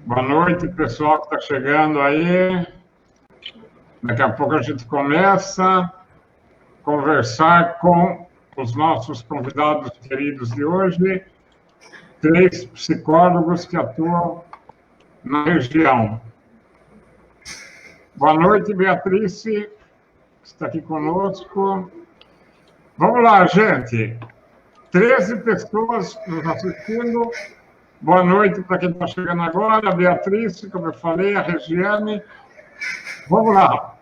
Boa noite, pessoal que está chegando aí. Daqui a pouco a gente começa a conversar com os nossos convidados queridos de hoje, 3 psicólogos que atuam na região. Boa noite, Beatriz, que está aqui conosco. Vamos lá, gente. 13 pessoas nos assistindo. Boa noite para quem está chegando agora, a Beatriz, como eu falei, a Regiane. Vamos lá.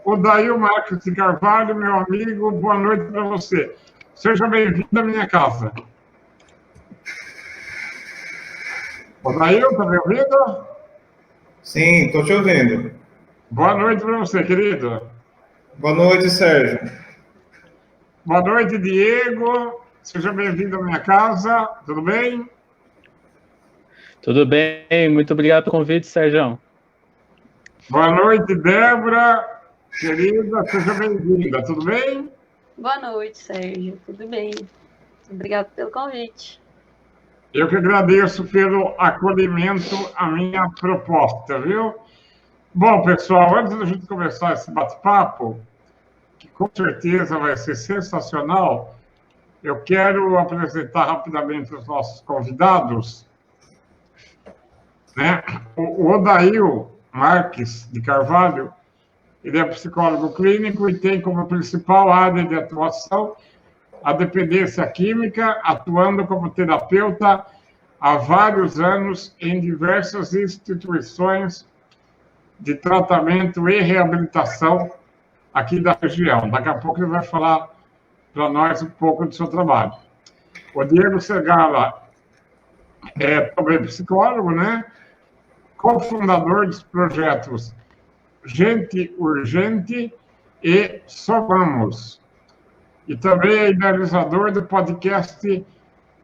O Dail Marques de Carvalho, meu amigo, boa noite para você. Seja bem-vindo à minha casa. O Dail, está me ouvindo? Sim, estou te ouvindo. Boa noite para você, querido. Boa noite, Sérgio. Boa noite, Diego. Seja bem-vindo à minha casa. Tudo bem? Tudo bem, muito obrigado pelo convite, Sérgio. Boa noite, Débora, querida, seja bem-vinda, tudo bem? Boa noite, Sérgio, tudo bem? Obrigado pelo convite. Eu que agradeço pelo acolhimento à minha proposta, viu? Bom, pessoal, antes da gente começar esse bate-papo, que com certeza vai ser sensacional, eu quero apresentar rapidamente os nossos convidados, né? O Odail Marques de Carvalho, ele é psicólogo clínico e tem como principal área de atuação a dependência química, atuando como terapeuta há vários anos em diversas instituições de tratamento e reabilitação aqui da região. Daqui a pouco ele vai falar para nós um pouco do seu trabalho. O Diego Segala é também psicólogo, né? Cofundador dos projetos Gente Urgente e Somamos. E também é idealizador do podcast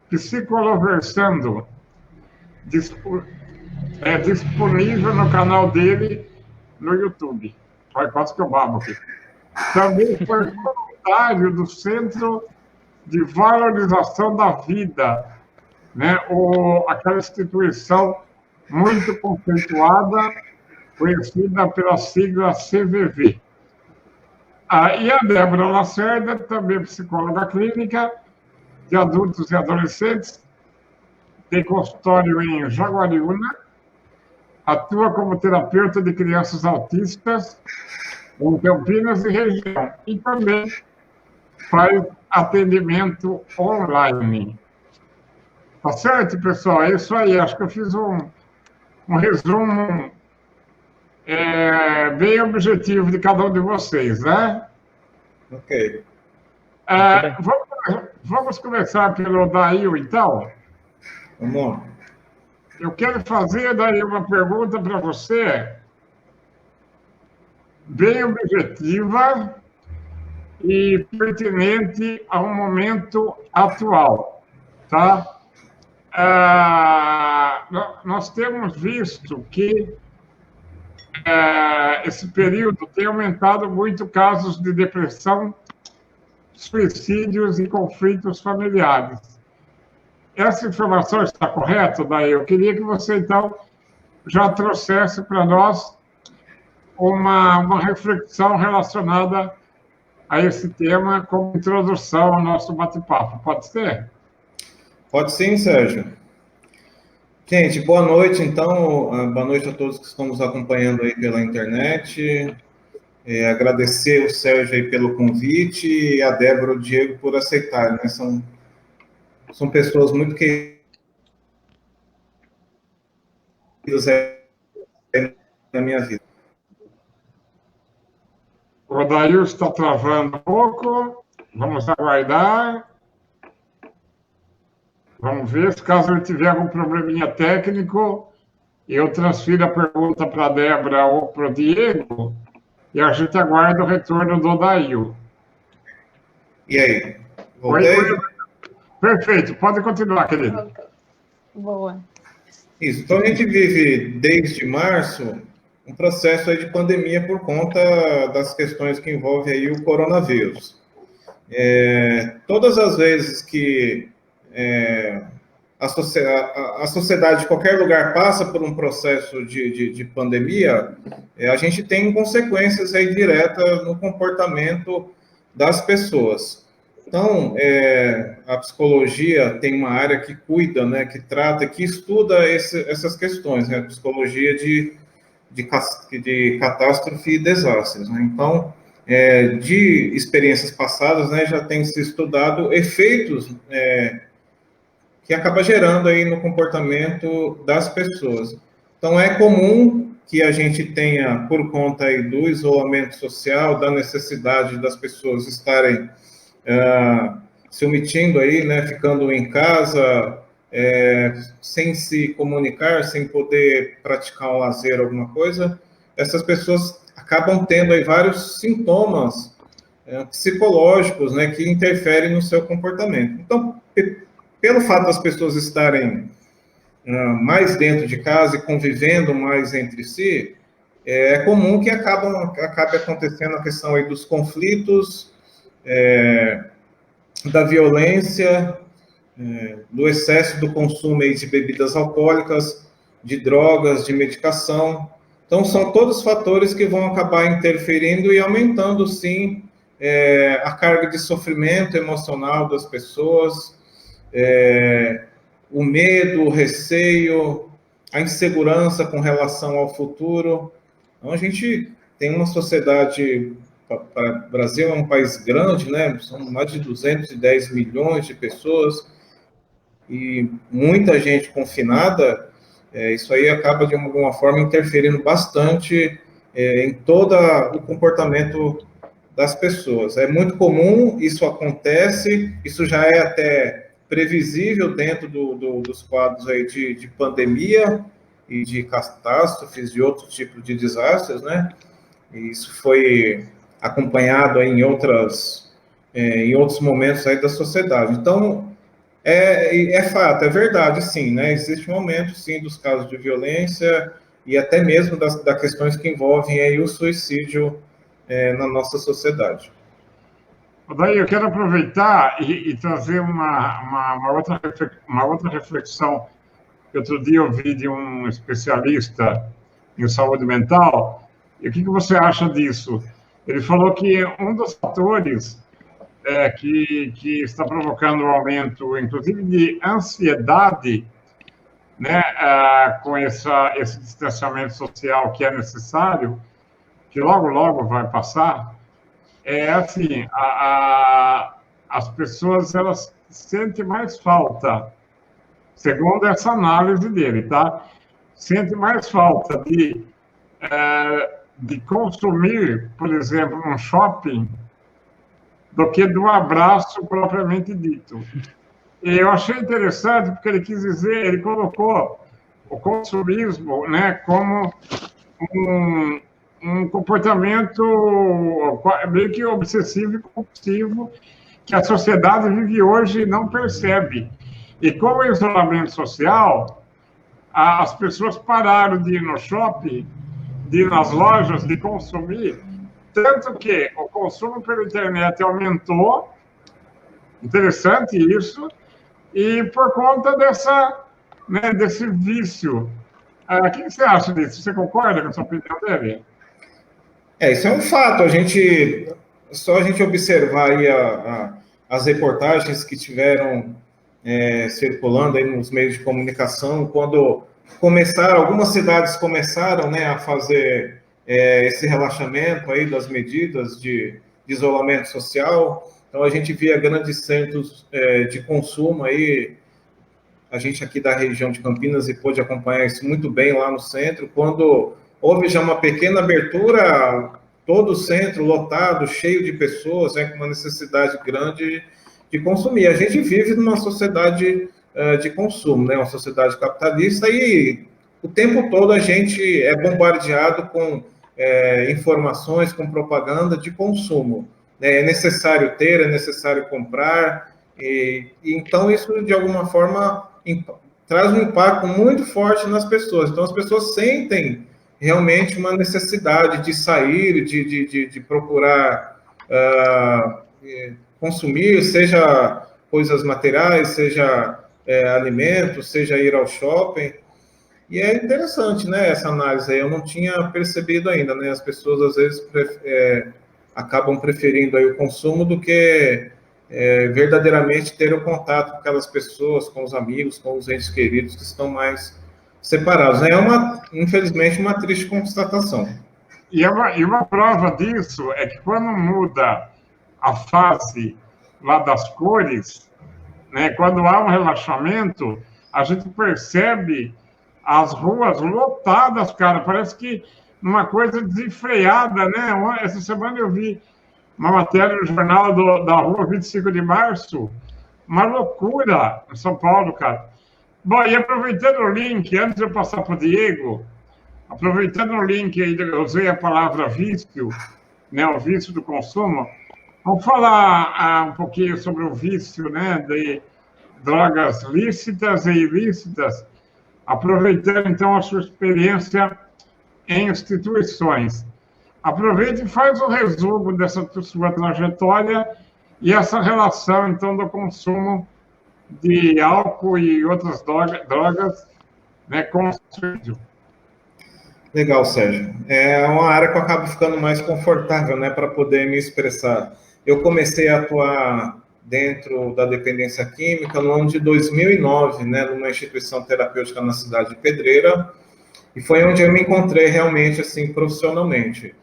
Psicoloversando. É disponível no canal dele no YouTube. Olha, quase que eu babo aqui. Também foi voluntário do Centro de Valorização da Vida, né? Aquela instituição muito conceituada, conhecida pela sigla CVV. E a Débora Lacerda, também psicóloga clínica de adultos e adolescentes, tem consultório em Jaguariúna, atua como terapeuta de crianças autistas em Campinas e região, e também faz atendimento online. Tá certo, pessoal? É isso aí. Acho que eu fiz um resumo bem objetivo de cada um de vocês, né? Ok. Vamos começar pelo Dail, então? Vamos lá. Eu quero fazer, daí, uma pergunta para você, bem objetiva e pertinente ao momento atual, tá? Nós temos visto que esse período tem aumentado muito casos de depressão, suicídios e conflitos familiares. Essa informação está correta, daí? Eu queria que você, então, já trouxesse para nós uma reflexão relacionada a esse tema como introdução ao nosso bate-papo. Pode ser? Pode sim, Sérgio. Gente, boa noite, então. Boa noite a todos que estão nos acompanhando aí pela internet. Agradecer o Sérgio aí pelo convite e a Débora e o Diego por aceitarem, né? São pessoas muito queridas na minha vida. O Dail está travando um pouco. Vamos aguardar. Vamos ver, se caso ele tiver algum probleminha técnico, eu transfiro a pergunta para a Débora ou para o Diego e a gente aguarda o retorno do Dail. E aí? Voltei? Oi. Perfeito, pode continuar, querido. Boa. Isso, então a gente vive desde março um processo aí de pandemia por conta das questões que envolvem aí o coronavírus. Todas as vezes que a sociedade de qualquer lugar passa por um processo de pandemia, a gente tem consequências aí diretas no comportamento das pessoas. Então, a psicologia tem uma área que cuida, né, que trata, que estuda essas questões, né, a psicologia de catástrofe e desastres, né? Então, de experiências passadas, né, já tem se estudado efeitos que acaba gerando aí no comportamento das pessoas. Então, é comum que a gente tenha, por conta aí do isolamento social, da necessidade das pessoas estarem se omitindo aí, né, ficando em casa, sem se comunicar, sem poder praticar um lazer, alguma coisa, essas pessoas acabam tendo aí vários sintomas psicológicos, né, que interferem no seu comportamento. Então, pelo fato das pessoas estarem mais dentro de casa e convivendo mais entre si, é comum que acabe acontecendo a questão aí dos conflitos, da violência, do excesso do consumo aí de bebidas alcoólicas, de drogas, de medicação. Então, são todos fatores que vão acabar interferindo e aumentando, sim, a carga de sofrimento emocional das pessoas, o medo, o receio, a insegurança com relação ao futuro. Então, a gente tem uma sociedade... O Brasil é um país grande, né? São mais de 210 milhões de pessoas e muita gente confinada. Isso aí acaba, de alguma forma, interferindo bastante em todo o comportamento das pessoas. É muito comum, isso acontece, isso já é até previsível dentro dos quadros aí de pandemia e de catástrofes, de outro tipo de desastres, né? E isso foi acompanhado aí em outros momentos aí da sociedade. Então, é fato, é verdade, sim, né? Existe um aumento, sim, dos casos de violência e até mesmo das questões que envolvem aí o suicídio na nossa sociedade. Daí eu quero aproveitar e trazer uma outra reflexão que outro dia eu vi de um especialista em saúde mental. E o que você acha disso? Ele falou que um dos fatores que está provocando o aumento, inclusive, de ansiedade, né, com esse distanciamento social que é necessário, que logo vai passar, assim, as pessoas elas sentem mais falta, segundo essa análise dele, tá? Sentem mais falta de consumir, por exemplo, um shopping, do que do abraço propriamente dito. E eu achei interessante porque ele quis dizer, ele colocou o consumismo, né, como um comportamento meio que obsessivo e compulsivo que a sociedade vive hoje e não percebe. E com o isolamento social, as pessoas pararam de ir no shopping, de ir nas lojas, de consumir, tanto que o consumo pela internet aumentou, interessante isso, e por conta desse vício. O que você acha disso? Você concorda com a sua opinião dele? Isso é um fato. Só a gente observar aí as reportagens que tiveram circulando aí nos meios de comunicação, quando algumas cidades começaram, né, a fazer esse relaxamento aí das medidas de isolamento social. Então, a gente via grandes centros de consumo aí, a gente aqui da região de Campinas e pôde acompanhar isso muito bem lá no centro, quando houve já uma pequena abertura, todo o centro lotado, cheio de pessoas, com uma necessidade grande de consumir. A gente vive numa sociedade de consumo, né, uma sociedade capitalista, e o tempo todo a gente é bombardeado com informações, com propaganda de consumo. É necessário ter, é necessário comprar, e então isso, de alguma forma, traz um impacto muito forte nas pessoas. Então, as pessoas sentem realmente uma necessidade de sair, de procurar consumir, seja coisas materiais, seja alimentos, seja ir ao shopping. E é interessante, né, essa análise aí. Eu não tinha percebido ainda, né? As pessoas, às vezes, acabam preferindo aí o consumo do que verdadeiramente ter o contato com aquelas pessoas, com os amigos, com os entes queridos que estão mais separados. Infelizmente, uma triste constatação. E uma prova disso é que quando muda a fase lá das cores, né, quando há um relaxamento, a gente percebe as ruas lotadas, cara. Parece que numa coisa desenfreada, né? Essa semana eu vi uma matéria no jornal da rua 25 de março, uma loucura em São Paulo, cara. Bom, e aproveitando o link, antes de eu passar para o Diego, aproveitando o link aí, eu usei a palavra vício, né, o vício do consumo. Vamos falar um pouquinho sobre o vício, né, de drogas lícitas e ilícitas, aproveitando, então, a sua experiência em instituições. Aproveite e faz o resumo dessa sua trajetória e essa relação, então, do consumo de álcool e outras drogas, né, com o suicídio. Legal, Sérgio. É uma área que eu acabo ficando mais confortável, né, para poder me expressar. Eu comecei a atuar dentro da dependência química no ano de 2009, né, numa instituição terapêutica na cidade de Pedreira, e foi onde eu me encontrei realmente, assim, profissionalmente.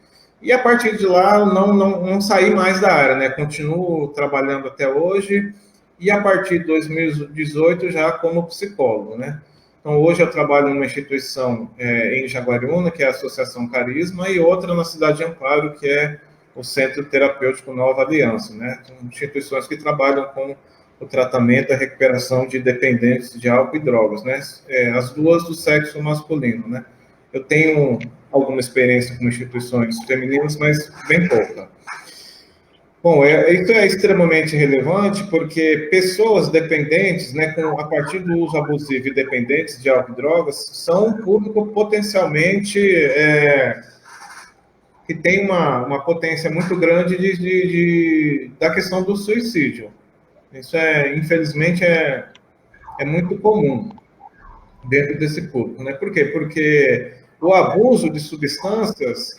E a partir de lá, eu não saí mais da área, né, continuo trabalhando até hoje, e a partir de 2018 já como psicólogo, né. Então, hoje eu trabalho numa instituição em Jaguariúna, que é a Associação Carisma, e outra na cidade de Amparo, que é o Centro Terapêutico Nova Aliança, né? São instituições que trabalham com o tratamento e a recuperação de dependentes de álcool e drogas, né? As duas do sexo masculino, né? Eu tenho alguma experiência com instituições femininas, mas bem pouca. Bom, isso é extremamente relevante porque pessoas dependentes, né, a partir do uso abusivo e dependentes de álcool e drogas, são um público potencialmente que tem uma potência muito grande da questão do suicídio. Isso, infelizmente, é muito comum dentro desse público, né? Por quê? Porque o abuso de substâncias,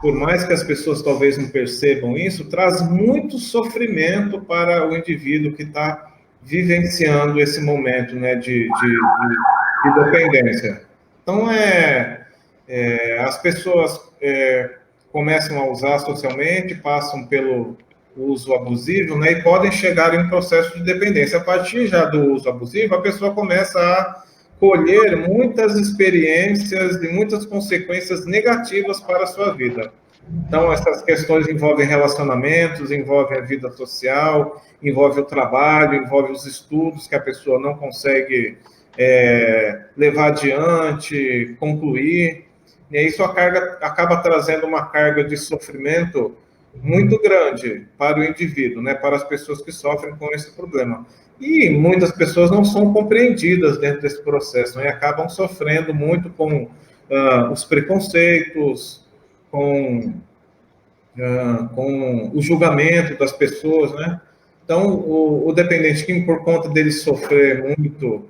por mais que as pessoas talvez não percebam isso, traz muito sofrimento para o indivíduo que está vivenciando esse momento, né, de dependência. Então, as pessoas começam a usar socialmente, passam pelo uso abusivo, né, e podem chegar em um processo de dependência. A partir já do uso abusivo, a pessoa começa a colher muitas experiências e muitas consequências negativas para a sua vida. Então, essas questões envolvem relacionamentos, envolvem a vida social, envolve o trabalho, envolve os estudos que a pessoa não consegue levar adiante, concluir. E isso acaba trazendo uma carga de sofrimento muito grande para o indivíduo, né, para as pessoas que sofrem com esse problema. E muitas pessoas não são compreendidas dentro desse processo, né, e acabam sofrendo muito com os preconceitos, com o julgamento das pessoas, né? Então, o dependente químico, por conta dele sofrer muito,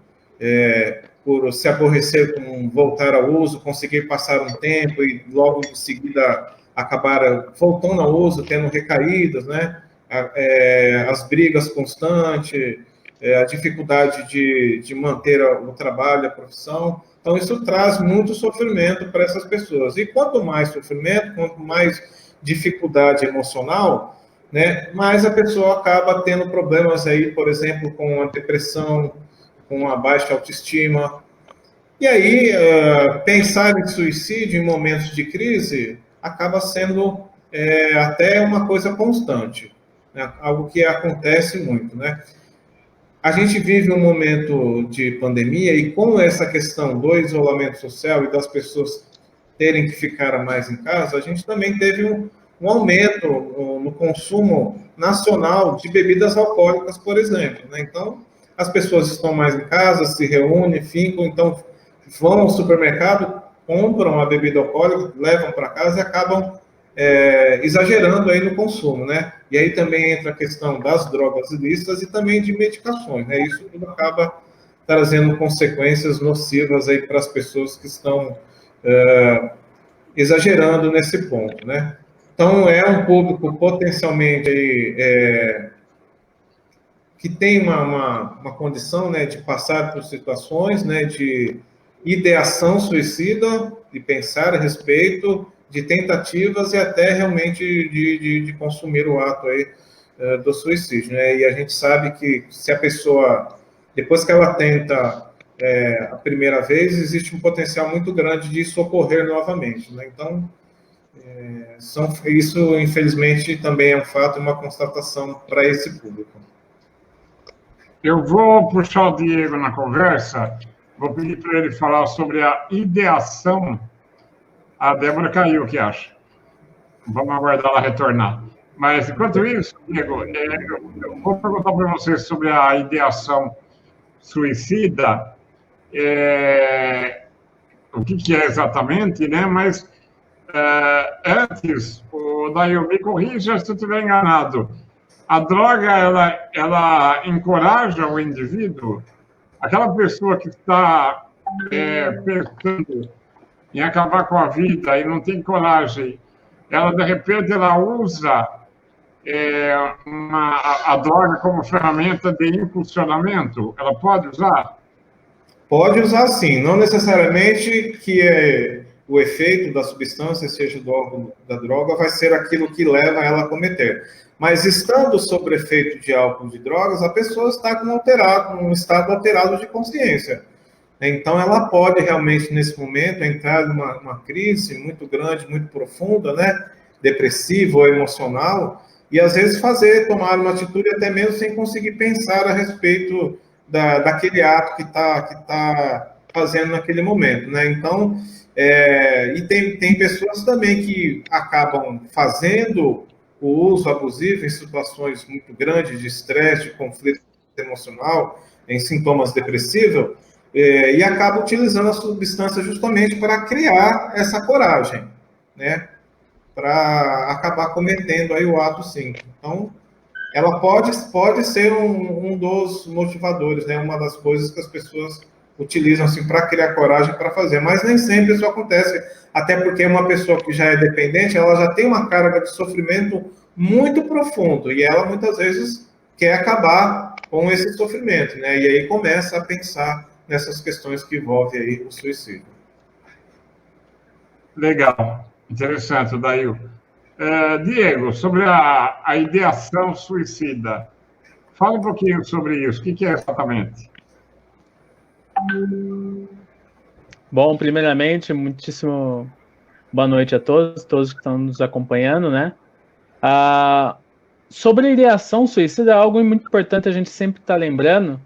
por se aborrecer com voltar ao uso, conseguir passar um tempo e logo em seguida acabar voltando ao uso, tendo recaídas, né? As brigas constantes, a dificuldade de manter o trabalho, a profissão. Então, isso traz muito sofrimento para essas pessoas. E quanto mais sofrimento, quanto mais dificuldade emocional, né, mais a pessoa acaba tendo problemas aí, por exemplo, com a depressão, com a baixa autoestima. E aí, pensar em suicídio em momentos de crise acaba sendo até uma coisa constante, né, algo que acontece muito, né? A gente vive um momento de pandemia e com essa questão do isolamento social e das pessoas terem que ficar mais em casa, a gente também teve um aumento no consumo nacional de bebidas alcoólicas, por exemplo, né? Então, as pessoas estão mais em casa, se reúnem, ficam, então vão ao supermercado, compram a bebida alcoólica, levam para casa e acabam exagerando aí no consumo, né? E aí também entra a questão das drogas ilícitas e também de medicações, né? Isso tudo acaba trazendo consequências nocivas aí para as pessoas que estão exagerando nesse ponto, né? Então, é um público potencialmente aí, que tem uma condição, né, de passar por situações, né, de ideação suicida, de pensar a respeito, de tentativas e até realmente de consumir o ato aí, do suicídio, né? E a gente sabe que se a pessoa, depois que ela tenta a primeira vez, existe um potencial muito grande de isso ocorrer novamente, né? Então, isso, infelizmente, também é um fato e uma constatação para esse público. Eu vou puxar o Diego na conversa, vou pedir para ele falar sobre a ideação. A Débora caiu, o que acha? Vamos aguardar ela retornar. Mas, enquanto isso, Diego, eu vou perguntar para você sobre a ideação suicida, o que é exatamente, né? Mas, antes, o Daio, me corrija se eu estiver enganado. A droga, ela encoraja o indivíduo, aquela pessoa que está pensando em acabar com a vida e não tem coragem, ela, de repente, ela usa a droga como ferramenta de impulsionamento? Ela pode usar? Pode usar sim, não necessariamente que o efeito da substância, seja do álcool da droga, vai ser aquilo que leva ela a cometer. Mas estando sob efeito de álcool de drogas, a pessoa está num estado alterado de consciência. Então, ela pode realmente, nesse momento, entrar numa crise muito grande, muito profunda, né? Depressiva ou emocional, e às vezes tomar uma atitude até mesmo sem conseguir pensar a respeito daquele ato que tá fazendo naquele momento, né? Então, e tem pessoas também que acabam fazendo o uso abusivo em situações muito grandes de estresse, de conflito emocional, em sintomas depressivos, e acaba utilizando a substância justamente para criar essa coragem, né? Para acabar cometendo aí o ato, sim. Então, ela pode ser um dos motivadores, né? Uma das coisas que as pessoas utilizam assim, para criar coragem para fazer. Mas nem sempre isso acontece, até porque uma pessoa que já é dependente, ela já tem uma carga de sofrimento muito profundo, e ela muitas vezes quer acabar com esse sofrimento, né? E aí começa a pensar nessas questões que envolvem aí o suicídio. Legal, interessante, Dail. Diego, sobre a ideação suicida, fala um pouquinho sobre isso, o que é exatamente? Bom, primeiramente, muitíssimo boa noite a todos que estão nos acompanhando, né? Sobre a ideação suicida, algo muito importante a gente sempre está lembrando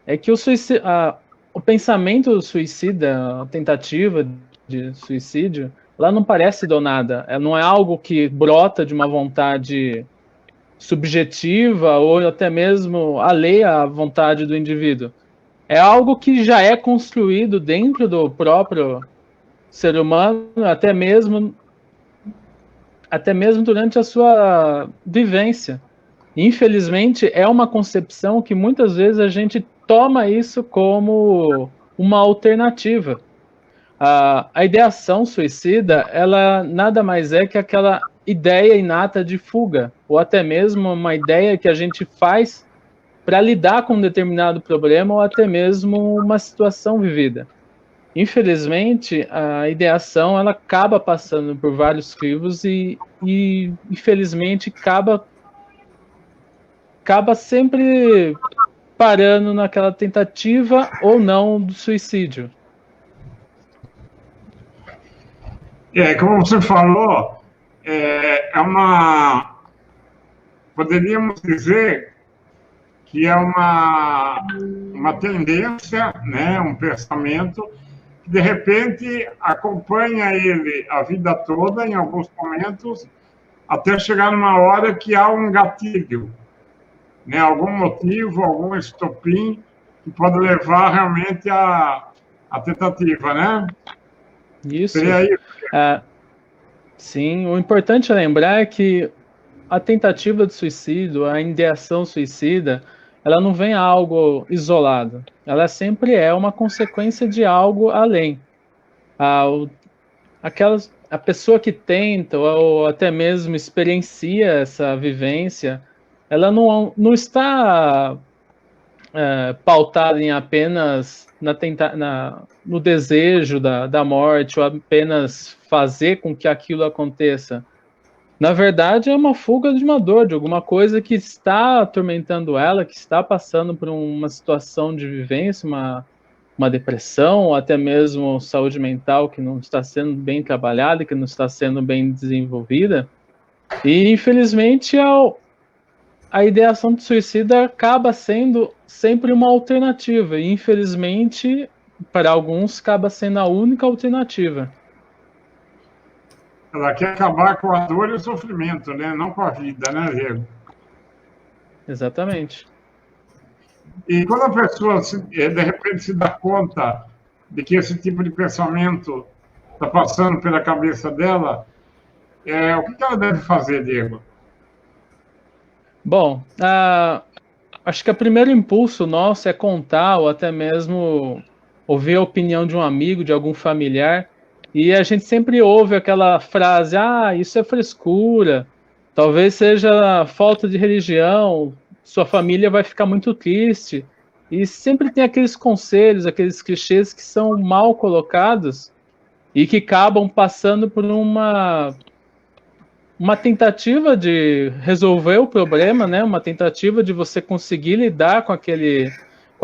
é que o pensamento suicida, a tentativa de suicídio, ela não parece do nada. Ela não é algo que brota de uma vontade subjetiva ou até mesmo alheia à vontade do indivíduo. É algo que já é construído dentro do próprio ser humano, até mesmo durante a sua vivência. Infelizmente, é uma concepção que muitas vezes a gente toma isso como uma alternativa. A ideação suicida, ela nada mais é que aquela ideia inata de fuga, ou até mesmo uma ideia que a gente faz para lidar com um determinado problema ou até mesmo uma situação vivida. Infelizmente, a ideação ela acaba passando por vários crivos e infelizmente, acaba sempre parando naquela tentativa ou não do suicídio. Como você falou, poderíamos dizer que é uma tendência, né, um pensamento que, de repente, acompanha ele a vida toda, em alguns momentos, até chegar numa hora que há um gatilho, né, algum motivo, algum estopim que pode levar realmente à tentativa, né? Isso. Seria isso? Sim, o importante é lembrar é que a tentativa de suicídio, a ideação suicida, ela não vem algo isolado. Ela sempre é uma consequência de algo além. A pessoa que tenta ou até mesmo experiencia essa vivência, ela não está pautada em apenas no desejo da morte, ou apenas fazer com que aquilo aconteça. Na verdade, é uma fuga de uma dor, de alguma coisa que está atormentando ela, que está passando por uma situação de vivência, uma depressão, ou até mesmo saúde mental que não está sendo bem trabalhada, que não está sendo bem desenvolvida. E, infelizmente, a ideação de suicida acaba sendo sempre uma alternativa. E, infelizmente, para alguns, acaba sendo a única alternativa. Ela quer acabar com a dor e o sofrimento, né? Não com a vida, né, Diego? Exatamente. E quando a pessoa, de repente, se dá conta de que esse tipo de pensamento está passando pela cabeça dela, o que ela deve fazer, Diego? Bom, acho que o primeiro impulso nosso é contar ou até mesmo ouvir a opinião de um amigo, de algum familiar, e a gente sempre ouve aquela frase, isso é frescura, talvez seja falta de religião, sua família vai ficar muito triste, e sempre tem aqueles conselhos, aqueles clichês que são mal colocados e que acabam passando por uma tentativa de resolver o problema, né? Uma tentativa de você conseguir lidar com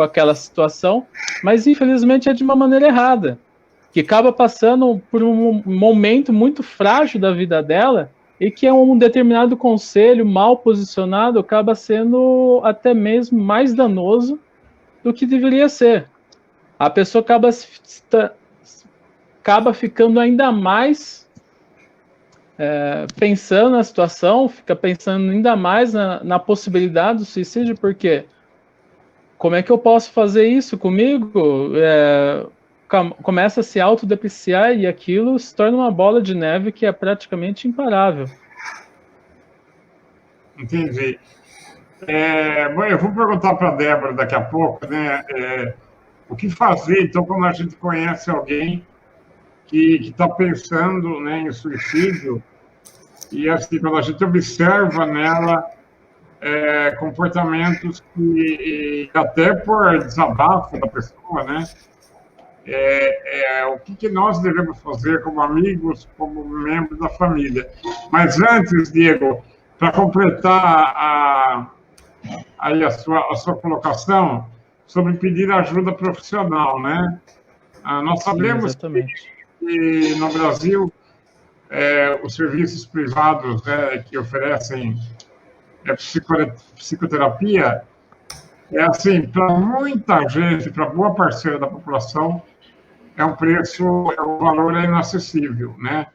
aquela situação, mas infelizmente é de uma maneira errada, que acaba passando por um momento muito frágil da vida dela e que é um determinado conselho mal posicionado acaba sendo até mesmo mais danoso do que deveria ser. A pessoa acaba ficando ainda mais pensando na situação, fica pensando ainda mais na possibilidade do suicídio, porque como é que eu posso fazer isso comigo? Começa a se autodepreciar e aquilo se torna uma bola de neve que é praticamente imparável. Entendi. Bom, eu vou perguntar para a Débora daqui a pouco, né? O que fazer, então, quando a gente conhece alguém que está pensando, né, em suicídio, e assim, quando a gente observa nela comportamentos que, até por desabafo da pessoa, né, o que nós devemos fazer como amigos, como membros da família. Mas antes, Diego, para completar aí a sua colocação sobre pedir ajuda profissional, né? Nós sabemos que no Brasil os serviços privados, né, que oferecem psicoterapia, assim, para muita gente, para boa parcela da população, o valor é inacessível, né?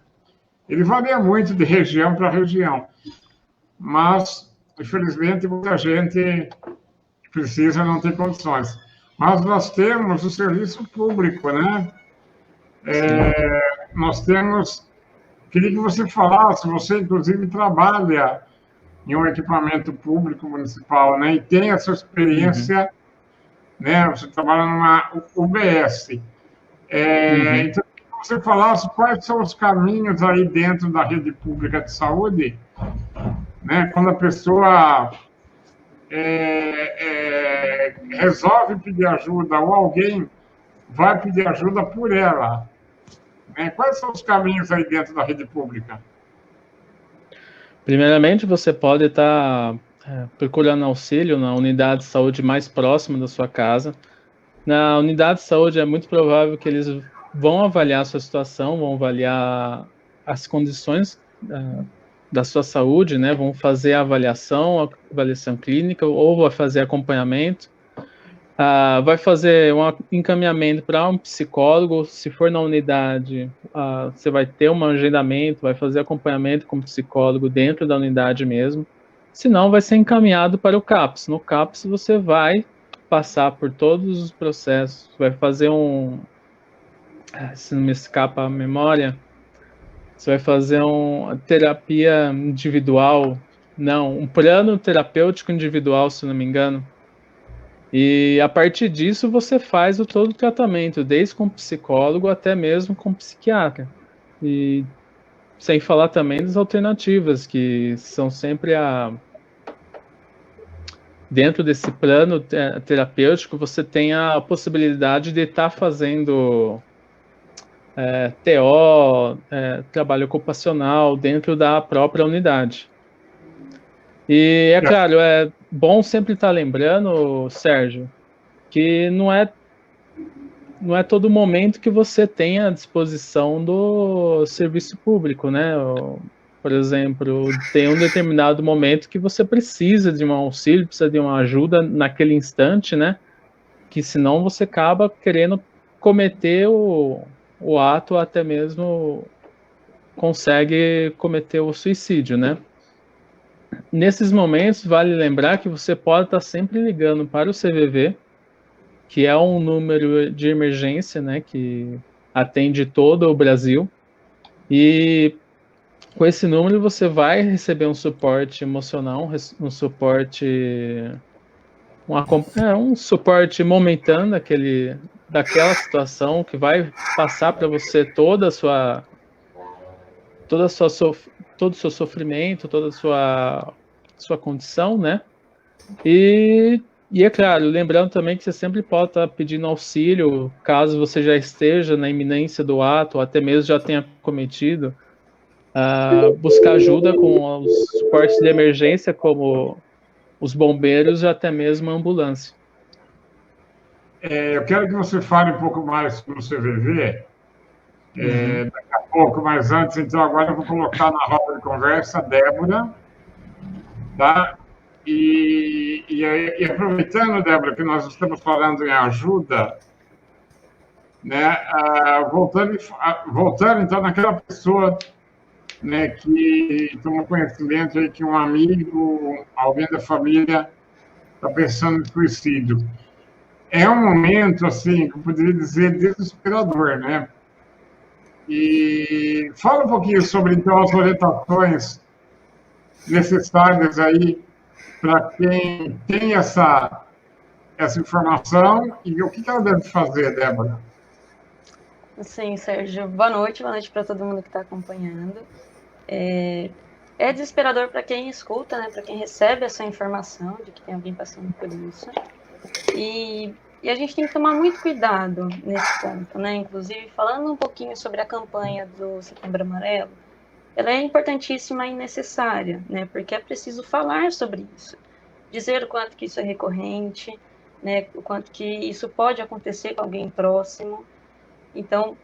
Ele varia muito de região para região, mas, infelizmente, muita gente precisa não ter condições. Mas nós temos o serviço público, né? Nós temos... Queria que você falasse, você, inclusive, trabalha em um equipamento público municipal, né? E tem essa experiência, né? Você trabalha numa UBS. Então, que você falasse quais são os caminhos aí dentro da rede pública de saúde, né? Quando a pessoa resolve pedir ajuda ou alguém vai pedir ajuda por ela, né? Quais são os caminhos aí dentro da rede pública? Primeiramente, você pode estar procurando auxílio na unidade de saúde mais próxima da sua casa. Na unidade de saúde é muito provável que eles vão avaliar a sua situação, vão avaliar as condições da sua saúde, né? Vão fazer a avaliação clínica, ou vai fazer acompanhamento. Vai fazer um encaminhamento para um psicólogo. Se for na unidade, você vai ter um agendamento, vai fazer acompanhamento com o psicólogo dentro da unidade mesmo. Se não, vai ser encaminhado para o CAPS. No CAPS, você vai passar por todos os processos, vai fazer se não me escapa a memória, Você vai fazer uma terapia individual, não, um plano terapêutico individual, se não me engano. E a partir disso você faz todo o tratamento, desde com psicólogo até mesmo com psiquiatra. E sem falar também das alternativas, que são sempre dentro desse plano terapêutico, você tem a possibilidade de estar fazendo TO, trabalho ocupacional, dentro da própria unidade. E é claro, é bom sempre estar lembrando, Sérgio, que não é todo momento que você tem à disposição do serviço público, né? Por exemplo, tem um determinado momento que você precisa de um auxílio, precisa de uma ajuda naquele instante, né? Que senão você acaba querendo cometer o ato, até mesmo consegue cometer o suicídio, né? Nesses momentos, vale lembrar que você pode estar sempre ligando para o CVV, que é um número de emergência, né, que atende todo o Brasil, e com esse número você vai receber um suporte emocional, um suporte um suporte momentâneo daquela situação, que vai passar para você todo o seu sofrimento, toda a sua condição, né? E é claro, lembrando também que você sempre pode estar pedindo auxílio, caso você já esteja na iminência do ato, ou até mesmo já tenha cometido, buscar ajuda com os suportes de emergência, como os bombeiros e até mesmo a ambulância. Eu quero que você fale um pouco mais sobre o CVV, daqui a pouco, mas antes, então, agora eu vou colocar na roda de conversa a Débora, tá? E aproveitando, Débora, que nós estamos falando em ajuda, né? Voltando então naquela pessoa, né, que tomou conhecimento aí que um amigo, alguém da família, está pensando em suicídio. É um momento, assim, que eu poderia dizer desesperador, né? E fala um pouquinho sobre, então, as orientações necessárias aí para quem tem essa informação e o que ela deve fazer, Débora? Sim, Sérgio. Boa noite para todo mundo que está acompanhando. É desesperador para quem escuta, né? Para quem recebe essa informação de que tem alguém passando por isso. E a gente tem que tomar muito cuidado nesse ponto, né? Inclusive, falando um pouquinho sobre a campanha do Setembro Amarelo, ela é importantíssima e necessária, né? Porque é preciso falar sobre isso, dizer o quanto que isso é recorrente, né? O quanto que isso pode acontecer com alguém próximo. Então,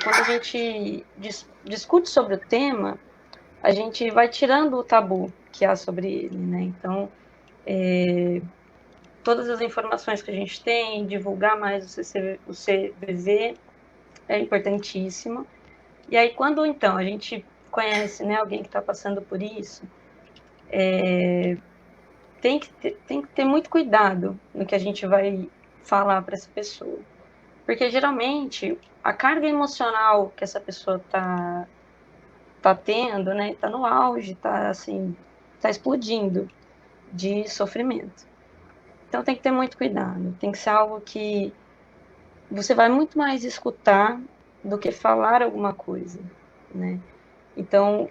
quando a gente discute sobre o tema, a gente vai tirando o tabu que há sobre ele, né? Então, todas as informações que a gente tem, divulgar mais o CVV é importantíssimo. E aí, quando, então, a gente conhece, né, alguém que está passando por isso, tem que ter muito cuidado no que a gente vai falar para essa pessoa. Porque, geralmente, a carga emocional que essa pessoa está tendo, né, está no auge, está assim, tá explodindo de sofrimento. Então, tem que ter muito cuidado. Tem que ser algo que você vai muito mais escutar do que falar alguma coisa, né? Então,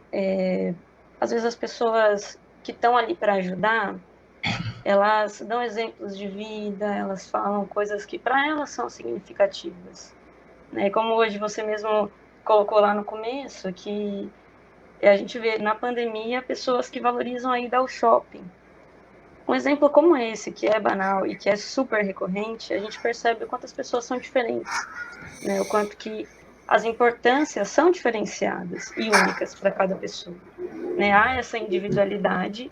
às vezes as pessoas que estão ali para ajudar, elas dão exemplos de vida, elas falam coisas que para elas são significativas, né? Como hoje você mesmo colocou lá no começo, que a gente vê na pandemia pessoas que valorizam a ida ao shopping. Um exemplo como esse, que é banal e que é super recorrente, a gente percebe o quanto as pessoas são diferentes, né? O quanto que as importâncias são diferenciadas e únicas para cada pessoa, né? Há essa individualidade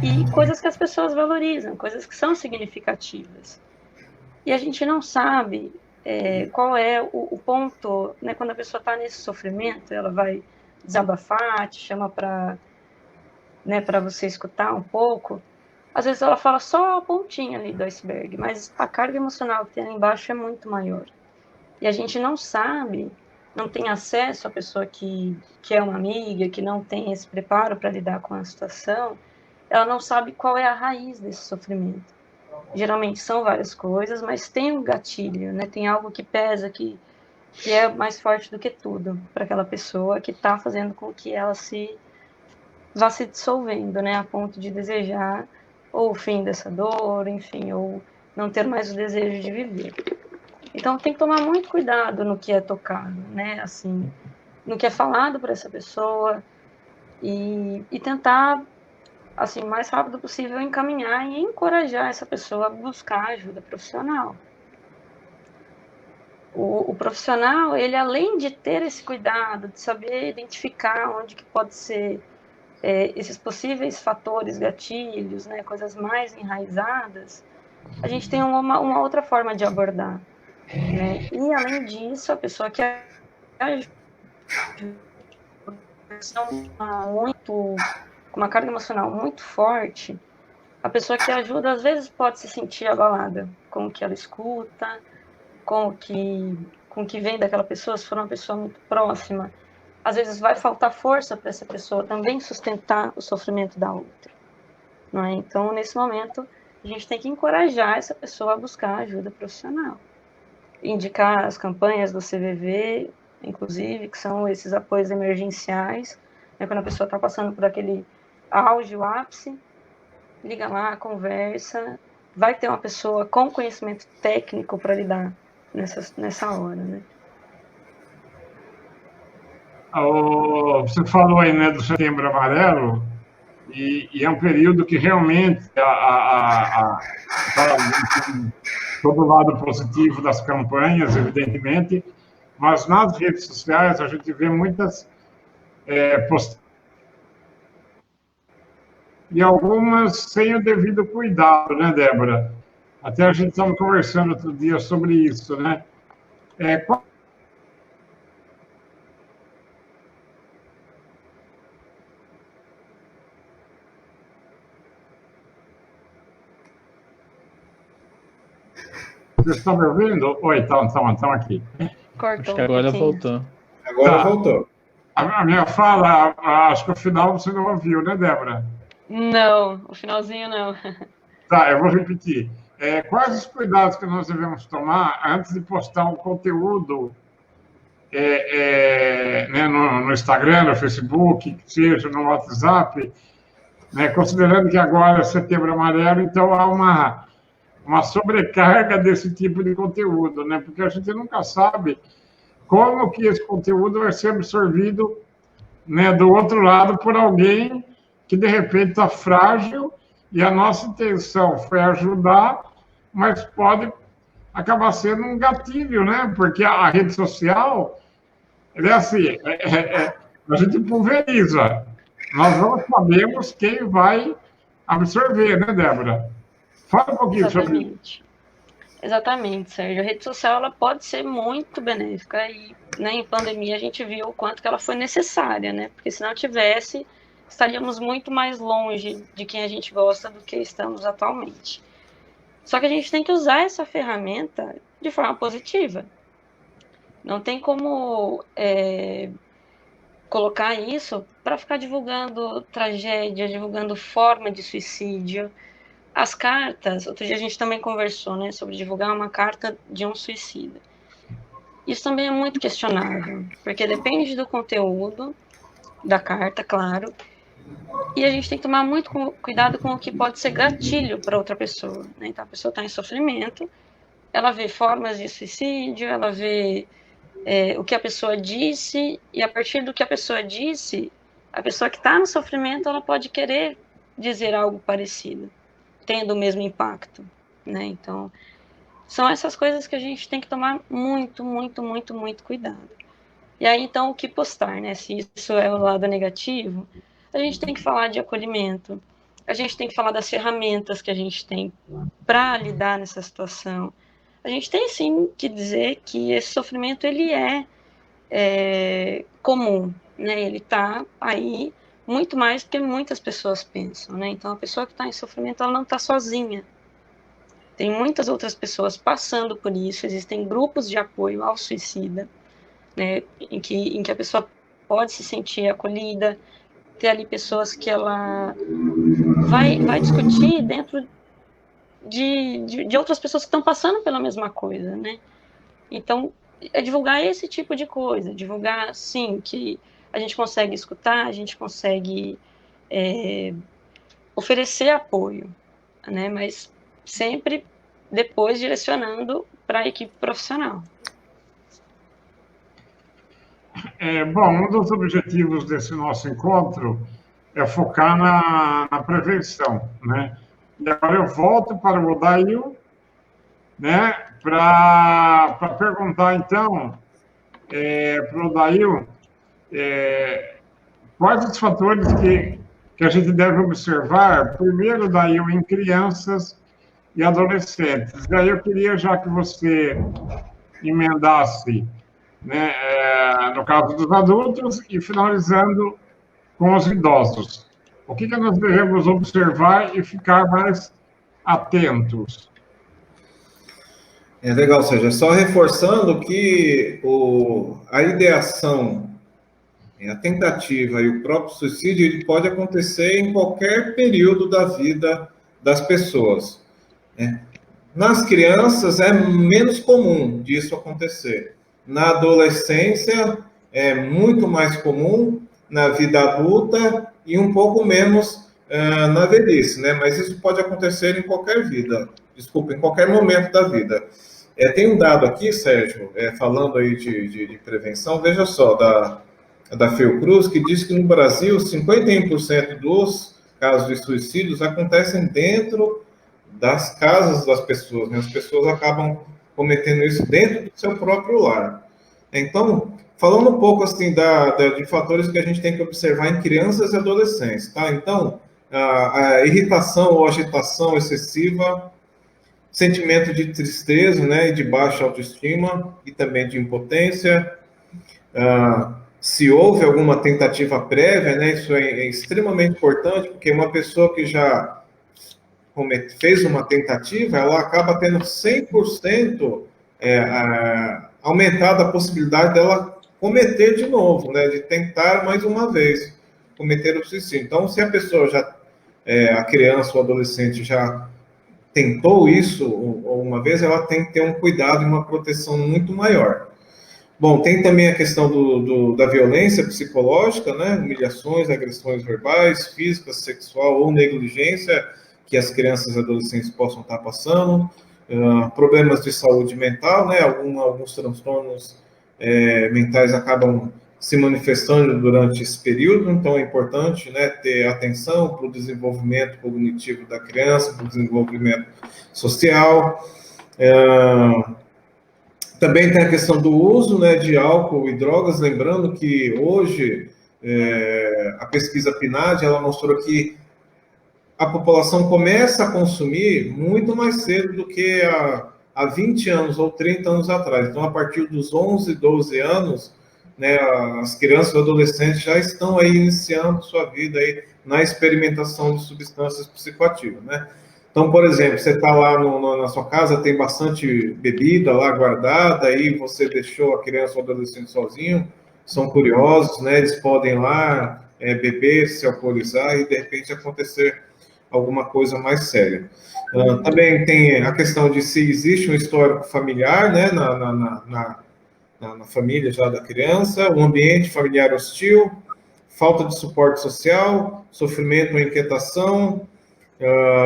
e coisas que as pessoas valorizam, coisas que são significativas. E a gente não sabe qual é o ponto, né? Quando a pessoa está nesse sofrimento, ela vai desabafar, te chama para, né, para você escutar um pouco. Às vezes ela fala só a pontinha ali do iceberg, mas a carga emocional que tem ali embaixo é muito maior. E a gente não sabe, não tem acesso à pessoa que é uma amiga, que não tem esse preparo para lidar com a situação, ela não sabe qual é a raiz desse sofrimento. Geralmente são várias coisas, mas tem um gatilho, né? Tem algo que pesa, que é mais forte do que tudo para aquela pessoa, que está fazendo com que ela vá se dissolvendo, né? A ponto de desejar ou o fim dessa dor, enfim, ou não ter mais o desejo de viver. Então tem que tomar muito cuidado no que é tocado, né? Assim, no que é falado para essa pessoa e tentar, assim, o mais rápido possível encaminhar e encorajar essa pessoa a buscar ajuda profissional. O profissional, ele além de ter esse cuidado, de saber identificar onde que pode ser esses possíveis fatores, gatilhos, né, coisas mais enraizadas, a gente tem uma outra forma de abordar, né? E além disso, a pessoa que ajuda com uma carga emocional muito forte, a pessoa que ajuda às vezes pode se sentir abalada com o que ela escuta, com o que vem daquela pessoa, se for uma pessoa muito próxima. Às vezes vai faltar força para essa pessoa também sustentar o sofrimento da outra, não é? Então, nesse momento, a gente tem que encorajar essa pessoa a buscar ajuda profissional. Indicar as campanhas do CVV, inclusive, que são esses apoios emergenciais, né? Quando a pessoa está passando por aquele auge, o ápice, liga lá, conversa, vai ter uma pessoa com conhecimento técnico para lidar nessa hora, né? Você falou aí, né, do Setembro Amarelo, e é um período que realmente todo o lado positivo das campanhas, evidentemente, mas nas redes sociais a gente vê muitas postagens e algumas sem o devido cuidado, né, Débora? Até a gente estava conversando outro dia sobre isso, né? Vocês estão me ouvindo? Oi, estão aqui. Cortou. Acho que agora voltou. Agora voltou. A minha fala, acho que o final você não ouviu, né, Débora? Não, o finalzinho não. Tá, eu vou repetir. Quais os cuidados que nós devemos tomar antes de postar um conteúdo né, no Instagram, no Facebook, que seja no WhatsApp, né, considerando que agora é Setembro Amarelo, então há uma sobrecarga desse tipo de conteúdo, né? Porque a gente nunca sabe como que esse conteúdo vai ser absorvido, né, do outro lado por alguém que, de repente, está frágil e a nossa intenção foi ajudar, mas pode acabar sendo um gatilho, né? Porque a rede social, é assim, a gente pulveriza. Nós não sabemos quem vai absorver, né, Débora? Fala um pouquinho sobre isso. Exatamente, Sérgio. A rede social ela pode ser muito benéfica e, né, em pandemia a gente viu o quanto que ela foi necessária, né? Porque se não tivesse, estaríamos muito mais longe de quem a gente gosta do que estamos atualmente. Só que a gente tem que usar essa ferramenta de forma positiva. Não tem como colocar isso para ficar divulgando tragédia, divulgando forma de suicídio. As cartas, outro dia a gente também conversou, né, sobre divulgar uma carta de um suicida. Isso também é muito questionável, porque depende do conteúdo da carta, claro, e a gente tem que tomar muito cuidado com o que pode ser gatilho para outra pessoa, né? Então a pessoa está em sofrimento, ela vê formas de suicídio, ela vê o que a pessoa disse, e a partir do que a pessoa disse, a pessoa que está no sofrimento, ela pode querer dizer algo parecido, tendo o mesmo impacto, né? Então, são essas coisas que a gente tem que tomar muito, muito, muito, muito cuidado. E aí, então, o que postar, né? Se isso é o lado negativo, a gente tem que falar de acolhimento, a gente tem que falar das ferramentas que a gente tem para lidar nessa situação. A gente tem, sim, que dizer que esse sofrimento, ele é comum, né? Ele está aí muito mais do que muitas pessoas pensam, né? Então, a pessoa que está em sofrimento, ela não está sozinha. Tem muitas outras pessoas passando por isso, existem grupos de apoio ao suicida, né, em que a pessoa pode se sentir acolhida, ter ali pessoas que ela vai discutir dentro de outras pessoas que estão passando pela mesma coisa, né? Então, é divulgar esse tipo de coisa, divulgar, sim, que a gente consegue escutar, a gente consegue oferecer apoio, né? Mas sempre depois direcionando para a equipe profissional. Bom, um dos objetivos desse nosso encontro é focar na prevenção, né? E agora eu volto para o Odail, né, para perguntar, então, para o Odail, quais os fatores que a gente deve observar, primeiro, Odail, em crianças e adolescentes. E aí eu queria, já que você emendasse, né, no caso dos adultos, e finalizando com os idosos. O que nós devemos observar e ficar mais atentos? É legal, Sérgio. Só reforçando que a ideação, a tentativa e o próprio suicídio ele pode acontecer em qualquer período da vida das pessoas, né? Nas crianças é menos comum disso acontecer. Na adolescência é muito mais comum, na vida adulta e um pouco menos na velhice, né? Mas isso pode acontecer em qualquer vida, desculpa, em qualquer momento da vida. Tem um dado aqui, Sérgio, falando aí de prevenção, veja só, da Fiocruz, que diz que no Brasil 51% dos casos de suicídios acontecem dentro das casas das pessoas, né? As pessoas acabam cometendo isso dentro do seu próprio lar. Então, falando um pouco assim de fatores que a gente tem que observar em crianças e adolescentes, tá? Então, a irritação ou agitação excessiva, sentimento de tristeza, né, e de baixa autoestima e também de impotência. Se houve alguma tentativa prévia, né, isso é extremamente importante, porque uma pessoa que já fez uma tentativa, ela acaba tendo 100% aumentada a possibilidade dela cometer de novo, né, de tentar mais uma vez cometer o suicídio. Então, se a pessoa já, a criança ou adolescente já tentou isso uma vez, ela tem que ter um cuidado e uma proteção muito maior. Bom, tem também a questão da violência psicológica, né, humilhações, agressões verbais, físicas, sexual ou negligência que as crianças e adolescentes possam estar passando, problemas de saúde mental, né, alguns transtornos mentais acabam se manifestando durante esse período, então é importante, né, ter atenção para o desenvolvimento cognitivo da criança, para o desenvolvimento social. Também tem a questão do uso, né, de álcool e drogas, lembrando que hoje a pesquisa PNAD, ela mostrou que a população começa a consumir muito mais cedo do que há 20 anos ou 30 anos atrás. Então, a partir dos 11, 12 anos, né, as crianças e adolescentes já estão aí iniciando sua vida aí na experimentação de substâncias psicoativas, né? Então, por exemplo, você está lá na sua casa, tem bastante bebida lá guardada, aí você deixou a criança ou adolescente sozinho, são curiosos, né? Eles podem lá beber, se alcoolizar e, de repente, acontecer alguma coisa mais séria. Também tem a questão de se existe um histórico familiar, né, na família já da criança, um ambiente familiar hostil, falta de suporte social, sofrimento ou inquietação,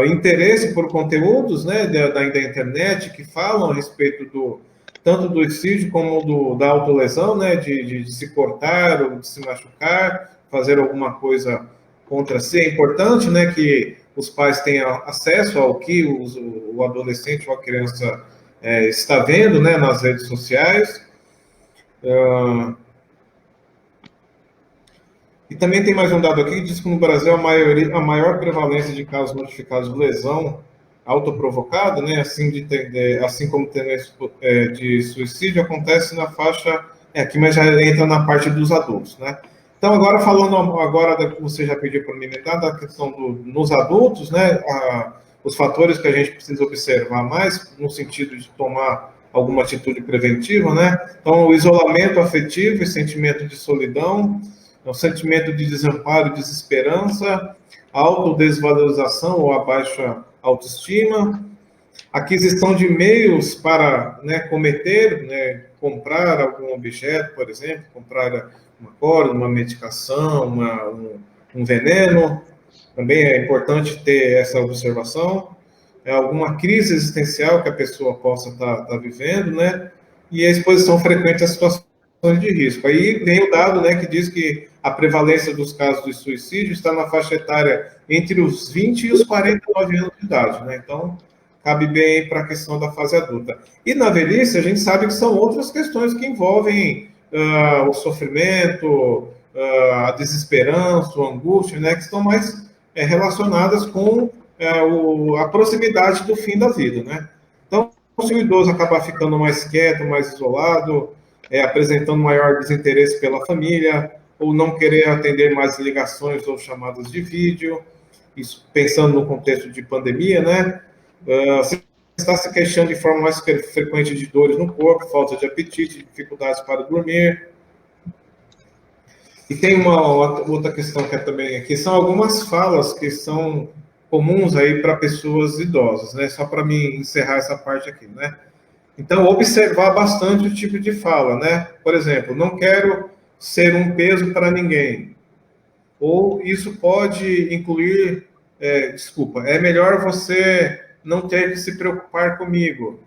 interesse por conteúdos, né, da internet que falam a respeito tanto do suicídio como da autolesão, né, de se cortar ou de se machucar, fazer alguma coisa contra si. É importante, né, que os pais tenham acesso ao que o adolescente ou a criança está vendo, né, nas redes sociais. E também tem mais um dado aqui que diz que no Brasil a maior prevalência de casos notificados de lesão autoprovocada, né, assim como de suicídio, acontece na faixa aqui, mas já entra na parte dos adultos, né? Então, agora falando da que você já pediu para me comentar, da questão nos adultos, né, os fatores que a gente precisa observar mais, no sentido de tomar alguma atitude preventiva, né? Então, o isolamento afetivo e sentimento de solidão, o sentimento de desamparo e desesperança, a autodesvalorização ou a baixa autoestima, aquisição de meios para, né, cometer, né, comprar algum objeto, por exemplo, comprar uma corda, uma medicação, um veneno, também é importante ter essa observação. Alguma crise existencial que a pessoa possa estar vivendo, né? E a exposição frequente a situações de risco. Aí vem o dado, né, que diz que a prevalência dos casos de suicídio está na faixa etária entre os 20 e os 49 anos de idade, né? Então, cabe bem para a questão da fase adulta. E na velhice, a gente sabe que são outras questões que envolvem o sofrimento, a desesperança, a angústia, né, que estão mais relacionadas com a proximidade do fim da vida, né? Então, se o idoso acabar ficando mais quieto, mais isolado, apresentando maior desinteresse pela família, ou não querer atender mais ligações ou chamadas de vídeo, isso pensando no contexto de pandemia, né? Você está se queixando de forma mais frequente de dores no corpo, falta de apetite, dificuldades para dormir. E tem uma outra questão que é também aqui, são algumas falas que são comuns aí para pessoas idosas, né? Só para me encerrar essa parte aqui, né? Então, observar bastante o tipo de fala, né? Por exemplo, não quero ser um peso para ninguém. Ou isso pode incluir, é melhor você não ter que se preocupar comigo.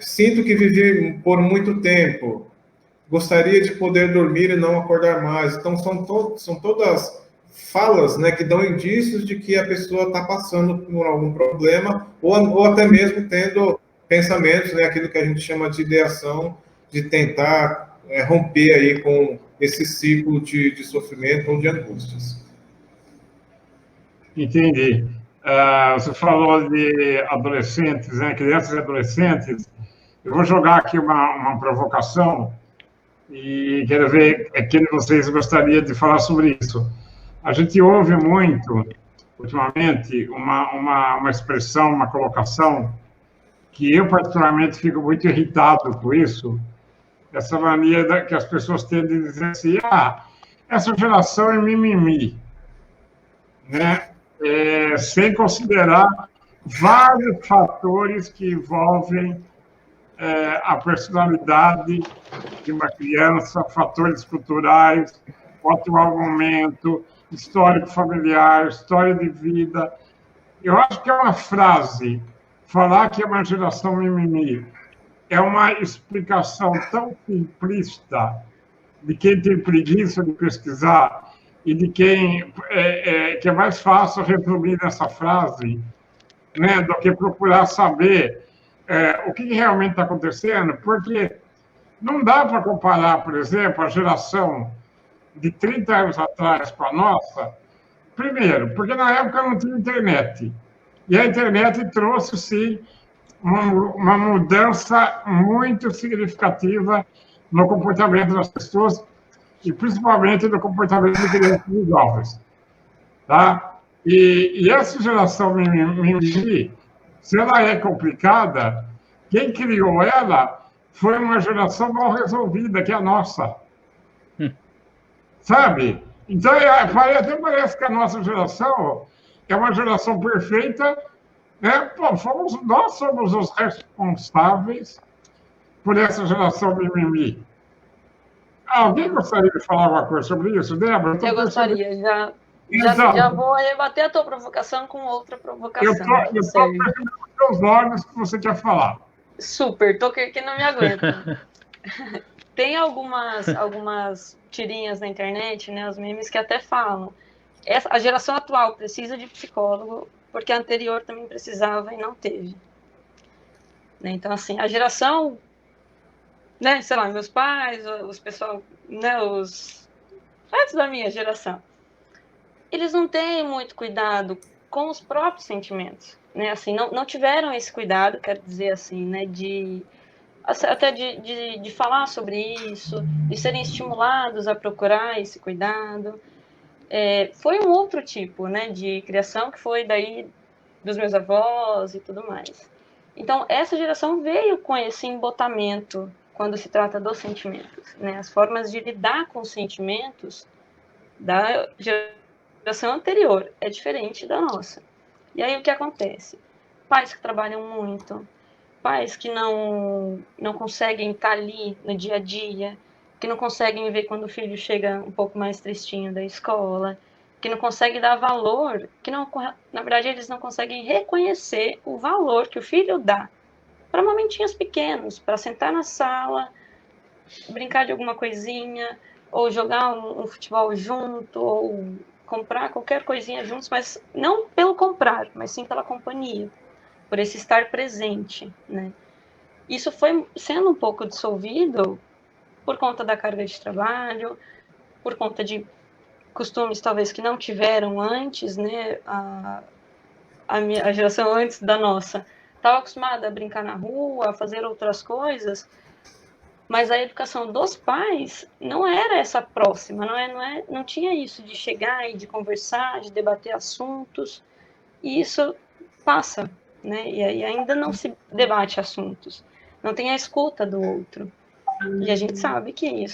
Sinto que vivi por muito tempo. Gostaria de poder dormir e não acordar mais. Então, são todas falas, né, que dão indícios de que a pessoa está passando por algum problema ou até mesmo tendo pensamentos, né, aquilo que a gente chama de ideação, de tentar romper aí com esse ciclo de sofrimento ou de angústias. Entendi. Você falou de adolescentes, né, crianças e adolescentes. Eu vou jogar aqui uma provocação e quero ver quem de vocês gostaria de falar sobre isso. A gente ouve muito, ultimamente, uma expressão, uma colocação, que eu particularmente fico muito irritado com isso, essa mania que as pessoas têm de dizer assim, essa geração é mimimi, né? Sem considerar vários fatores que envolvem a personalidade de uma criança, fatores culturais, o atual momento, histórico familiar, história de vida. Eu acho que é uma frase, falar que é uma geração mimimi, é uma explicação tão simplista de quem tem preguiça de pesquisar e de quem que é mais fácil reprimir essa frase, né, do que procurar saber o que realmente está acontecendo, porque não dá para comparar, por exemplo, a geração de 30 anos atrás com a nossa, primeiro, porque na época não tinha internet, e a internet trouxe, sim, uma mudança muito significativa no comportamento das pessoas, e principalmente no comportamento de crianças e jovens. Tá? E essa geração mimimi, se ela é complicada, quem criou ela foi uma geração mal resolvida, que é a nossa. Sabe? Então, até parece que a nossa geração é uma geração perfeita, né? Pô, nós somos os responsáveis por essa geração mimimi. Alguém gostaria de falar alguma coisa sobre isso, Débora? Eu gostaria, já vou rebater a tua provocação com outra provocação. Eu estou percebendo nos teus olhos que você quer falar. Super, tô que não me aguento. Tem algumas tirinhas na internet, né, os memes, que até falam a geração atual precisa de psicólogo porque a anterior também precisava e não teve. Né? Então, assim, a geração, né, sei lá, meus pais, os pessoal, né, os antes da minha geração, eles não têm muito cuidado com os próprios sentimentos, né? Assim, não tiveram esse cuidado, quero dizer assim, né, até de falar sobre isso, de serem estimulados a procurar esse cuidado. Foi um outro tipo, né, de criação que foi daí dos meus avós e tudo mais. Então, essa geração veio com esse embotamento quando se trata dos sentimentos, né? As formas de lidar com os sentimentos da geração anterior é diferente da nossa. E aí o que acontece? Pais que trabalham muito, pais que não conseguem estar ali no dia a dia, que não conseguem ver quando o filho chega um pouco mais tristinho da escola, que não conseguem dar valor, que não, na verdade eles não conseguem reconhecer o valor que o filho dá para momentinhos pequenos, para sentar na sala, brincar de alguma coisinha, ou jogar um futebol junto, ou comprar qualquer coisinha juntos, mas não pelo comprar, mas sim pela companhia, por esse estar presente, né? Isso foi sendo um pouco dissolvido por conta da carga de trabalho, por conta de costumes talvez que não tiveram antes, né? A geração antes da nossa estava acostumada a brincar na rua, a fazer outras coisas, mas a educação dos pais não era essa próxima, não tinha isso de chegar e de conversar, de debater assuntos, e isso passa, né? E aí ainda não se debate assuntos, não tem a escuta do outro. E a gente sabe que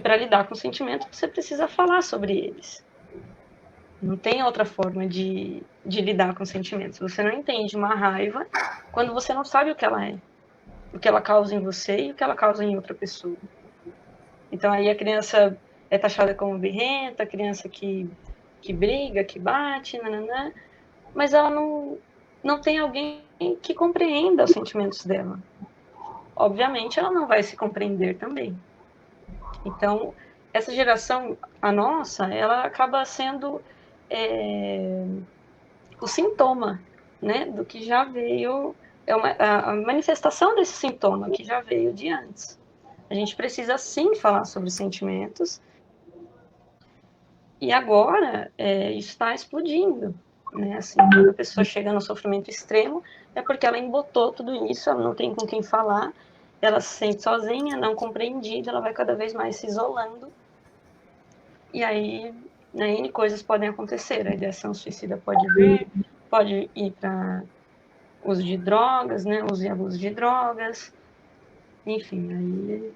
para lidar com sentimentos você precisa falar sobre eles. Não tem outra forma de lidar com sentimentos. Você não entende uma raiva quando você não sabe o que ela é, o que ela causa em você e o que ela causa em outra pessoa. Então aí a criança é taxada como birrenta, a criança que briga, que bate, nananã, mas ela não tem alguém que compreenda os sentimentos dela. Obviamente ela não vai se compreender também. Então, essa geração, a nossa, ela acaba sendo o sintoma, né, do que já veio, a manifestação desse sintoma que já veio de antes. A gente precisa, sim, falar sobre sentimentos, e agora isso está explodindo, né, assim, quando a pessoa chega no sofrimento extremo, é porque ela embotou tudo isso, ela não tem com quem falar, ela se sente sozinha, não compreendida, ela vai cada vez mais se isolando, e aí, né, N coisas podem acontecer, a ideação suicida pode vir, pode ir para uso de drogas, né, uso e abuso de drogas, enfim, aí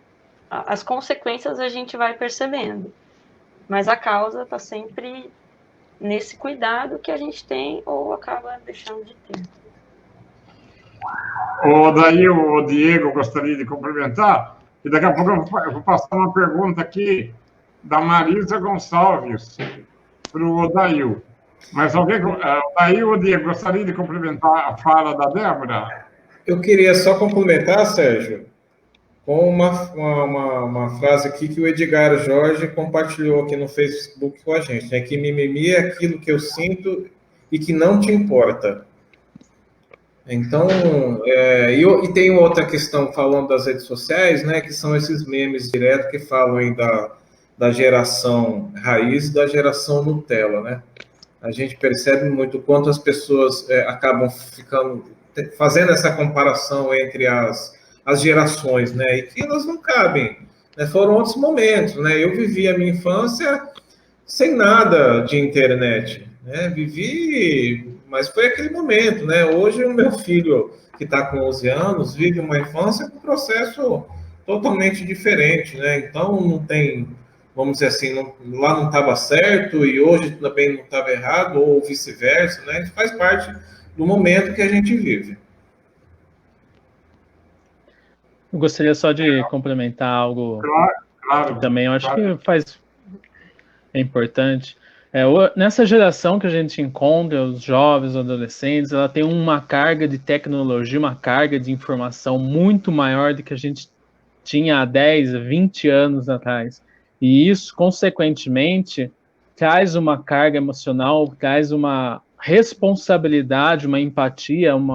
as consequências a gente vai percebendo, mas a causa está sempre nesse cuidado que a gente tem ou acaba deixando de ter. Daí o Diego gostaria de complementar, e daqui a pouco eu vou passar uma pergunta aqui da Marisa Gonçalves para o Odail. Mas alguém, Odail ou Diego, gostaria de complementar a fala da Débora? Eu queria só complementar, Sérgio, com uma frase aqui que o Edgar Jorge compartilhou aqui no Facebook com a gente, né? Que mimimi é aquilo que eu sinto e que não te importa. Então, e tem outra questão falando das redes sociais, né? Que são esses memes direto que falam aí da geração raiz e da geração Nutella, né? A gente percebe muito quanto as pessoas acabam fazendo essa comparação entre as gerações, né? E que elas não cabem, né? Foram outros momentos, né? Eu vivi a minha infância sem nada de internet, né? Mas foi aquele momento, né? Hoje o meu filho, que está com 11 anos, vive uma infância com um processo totalmente diferente, né? Então não tem, vamos dizer assim, lá não estava certo e hoje também não estava errado, ou vice-versa, né? Isso faz parte do momento que a gente vive. Eu gostaria só de complementar algo Claro, que também eu acho que é importante. Nessa geração que a gente encontra, os jovens, os adolescentes, ela tem uma carga de tecnologia, uma carga de informação muito maior do que a gente tinha há 10, 20 anos atrás. E isso, consequentemente, traz uma carga emocional, traz uma responsabilidade, uma empatia, um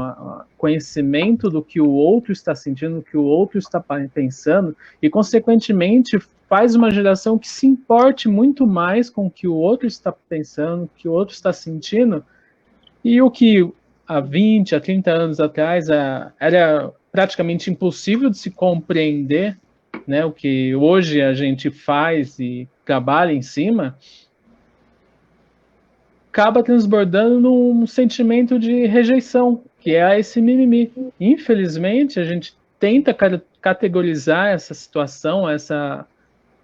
conhecimento do que o outro está sentindo, do que o outro está pensando, e, consequentemente, faz uma geração que se importe muito mais com o que o outro está pensando, o que o outro está sentindo, e o que há 20, há 30 anos atrás era praticamente impossível de se compreender, né, o que hoje a gente faz e trabalha em cima, acaba transbordando num sentimento de rejeição que é esse mimimi. Infelizmente, a gente tenta categorizar essa situação, essa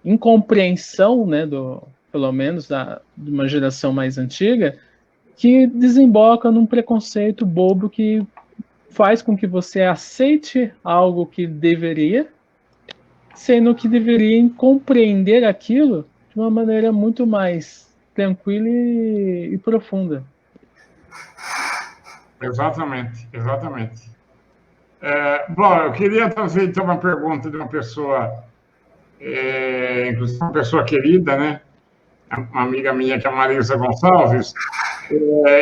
incompreensão, né, pelo menos de uma geração mais antiga, que desemboca num preconceito bobo que faz com que você aceite algo que deveria, sendo que deveria compreender aquilo de uma maneira muito mais tranquila e profunda. Exatamente, exatamente. Bom, eu queria trazer então uma pergunta de uma pessoa, inclusive uma pessoa querida, né? Uma amiga minha, que é a Marisa Gonçalves.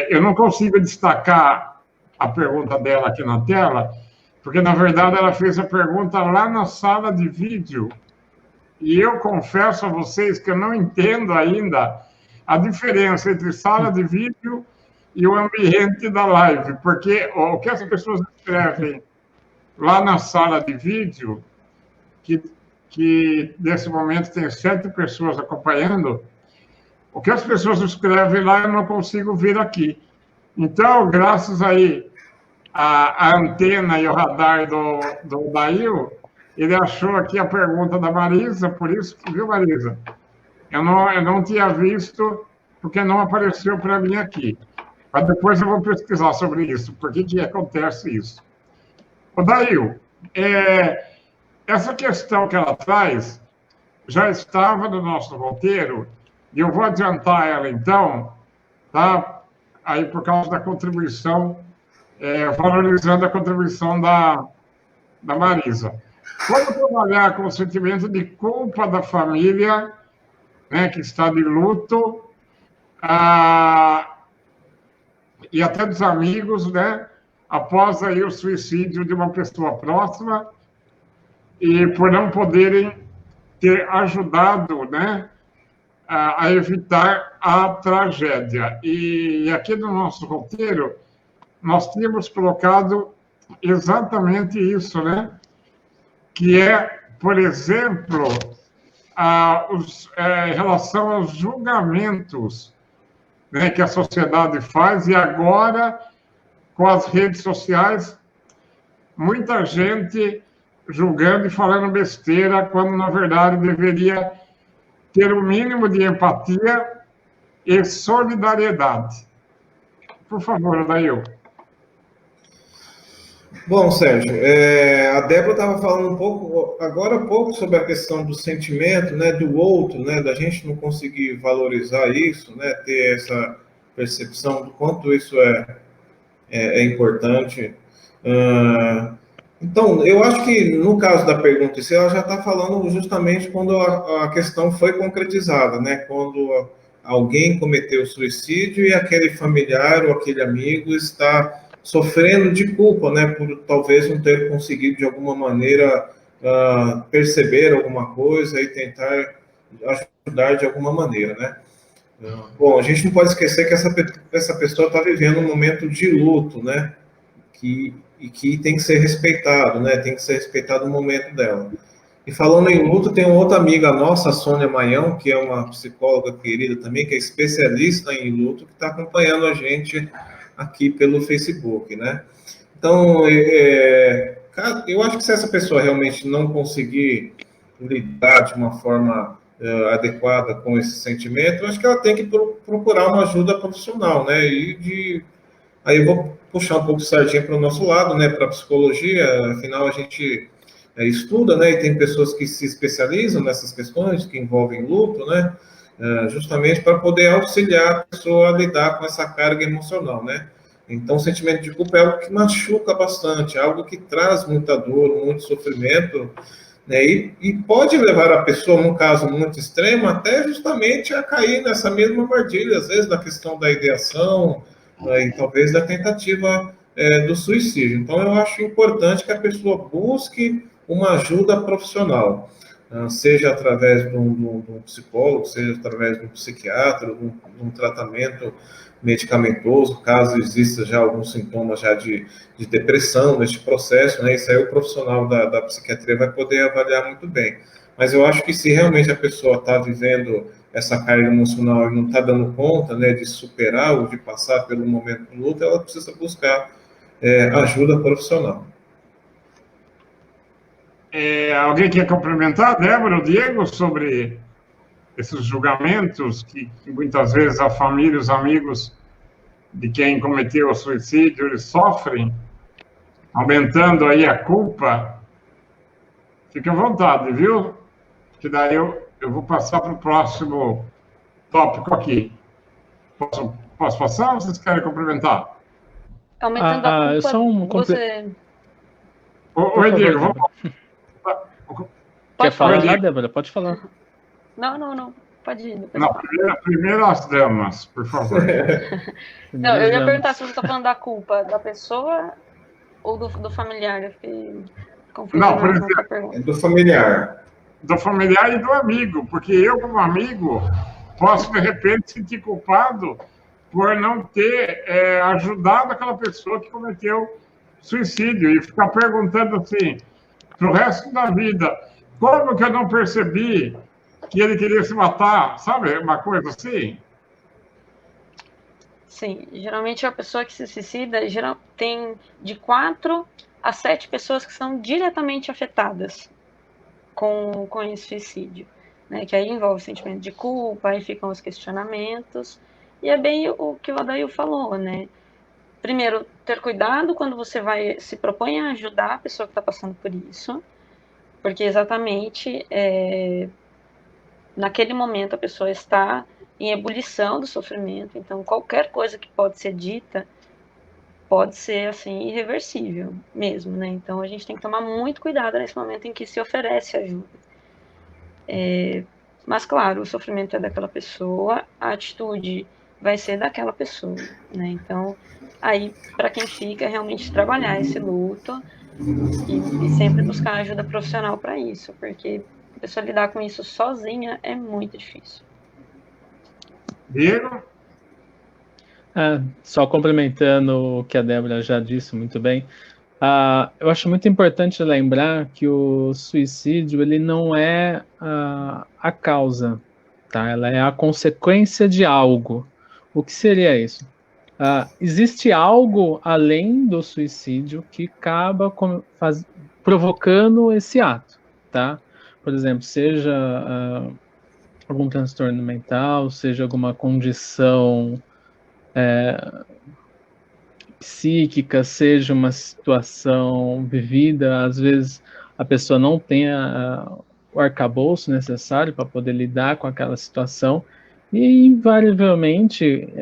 Eu não consigo destacar a pergunta dela aqui na tela, porque, na verdade, ela fez a pergunta lá na sala de vídeo. E eu confesso a vocês que eu não entendo ainda a diferença entre sala de vídeo e o ambiente da live, porque o que as pessoas escrevem lá na sala de vídeo, que nesse momento tem 7 pessoas acompanhando, o que as pessoas escrevem lá eu não consigo ver aqui. Então, graças aí à antena e ao radar do Dail, ele achou aqui a pergunta da Marisa, por isso que, viu, Marisa? Eu não tinha visto, porque não apareceu para mim aqui. Mas depois eu vou pesquisar sobre isso, por que acontece isso. O Dail, essa questão que ela traz já estava no nosso roteiro, e eu vou adiantar ela então, tá? Aí por causa da contribuição, valorizando a contribuição da Marisa. Como trabalhar com o sentimento de culpa da família, né, que está de luto, e até dos amigos, né, após aí o suicídio de uma pessoa próxima, e por não poderem ter ajudado, né, a evitar a tragédia. E aqui no nosso roteiro, nós tínhamos colocado exatamente isso, né, que por exemplo, em relação aos julgamentos, né, que a sociedade faz, e agora, com as redes sociais, muita gente julgando e falando besteira, quando, na verdade, deveria ter o mínimo de empatia e solidariedade. Por favor, Dail. Bom, Sérgio, a Débora estava falando agora há pouco sobre a questão do sentimento, né, do outro, né, da gente não conseguir valorizar isso, né, ter essa percepção do quanto isso é importante. Então, eu acho que no caso da pergunta, ela já está falando justamente quando a questão foi concretizada, né, quando alguém cometeu suicídio e aquele familiar ou aquele amigo está sofrendo de culpa, né, por talvez não ter conseguido de alguma maneira perceber alguma coisa e tentar ajudar de alguma maneira, né. Bom, a gente não pode esquecer que essa pessoa está vivendo um momento de luto, né, que tem que ser respeitado, né, tem que ser respeitado o momento dela. E falando em luto, tem uma outra amiga nossa, a Sônia Maião, que é uma psicóloga querida também, que é especialista em luto, que está acompanhando a gente aqui pelo Facebook, né? Então, eu acho que se essa pessoa realmente não conseguir lidar de uma forma adequada com esse sentimento, eu acho que ela tem que procurar uma ajuda profissional, né? Aí eu vou puxar um pouco de sardinha para o nosso lado, né? Para a psicologia, afinal a gente estuda, né? E tem pessoas que se especializam nessas questões que envolvem luto, né? Justamente para poder auxiliar a pessoa a lidar com essa carga emocional, né? Então, o sentimento de culpa é algo que machuca bastante, é algo que traz muita dor, muito sofrimento, né? E pode levar a pessoa, num caso muito extremo, até justamente a cair nessa mesma armadilha, às vezes, da questão da ideação, e talvez da tentativa do suicídio. Então, eu acho importante que a pessoa busque uma ajuda profissional, seja através de um psicólogo, seja através de um psiquiatra, de um tratamento medicamentoso, caso exista já alguns sintomas já de depressão neste processo, né? Isso aí o profissional da psiquiatria vai poder avaliar muito bem. Mas eu acho que se realmente a pessoa está vivendo essa carga emocional e não está dando conta, né, de superar ou de passar pelo momento do luto, ela precisa buscar ajuda profissional. Alguém quer complementar, Débora, o Diego, sobre esses julgamentos que muitas vezes a família e os amigos de quem cometeu o suicídio eles sofrem, aumentando aí a culpa? Fique à vontade, viu? Que daí eu vou passar para o próximo tópico aqui. Posso passar ou vocês querem complementar? Aumentando a culpa, só você... Oi, Diego, vamos... Quer falar, Diego? Débora? Pode falar. Não. Pode ir. Não, primeiro as damas, por favor. Não, eu ia perguntar se você está falando da culpa da pessoa ou do familiar. Eu fiquei confusa. Não, por exemplo, do familiar. Do familiar e do amigo, porque eu, como amigo, posso, de repente, sentir culpado por não ter ajudado aquela pessoa que cometeu suicídio e ficar perguntando assim, para o resto da vida, como que eu não percebi que ele queria se matar, sabe? Uma coisa assim. Sim, geralmente a pessoa que se suicida tem de 4 a 7 pessoas que são diretamente afetadas com esse suicídio, né? Que aí envolve o sentimento de culpa, aí ficam os questionamentos, e é bem o que o Adail falou, né? Primeiro, ter cuidado quando você se propõe a ajudar a pessoa que está passando por isso, porque exatamente naquele momento a pessoa está em ebulição do sofrimento, então qualquer coisa que pode ser dita pode ser assim irreversível mesmo, né? Então a gente tem que tomar muito cuidado nesse momento em que se oferece ajuda. Mas claro, o sofrimento é daquela pessoa, a atitude vai ser daquela pessoa, né? Então aí para quem fica realmente trabalhar esse luto e sempre buscar ajuda profissional para isso, porque a pessoa lidar com isso sozinha é muito difícil. Diego? Só complementando o que a Débora já disse muito bem, eu acho muito importante lembrar que o suicídio ele não é a causa, tá? Ela é a consequência de algo. O que seria isso? Existe algo além do suicídio que acaba provocando esse ato, tá? Por exemplo, seja algum transtorno mental, seja alguma condição psíquica, seja uma situação vivida, às vezes a pessoa não tem o arcabouço necessário para poder lidar com aquela situação e invariavelmente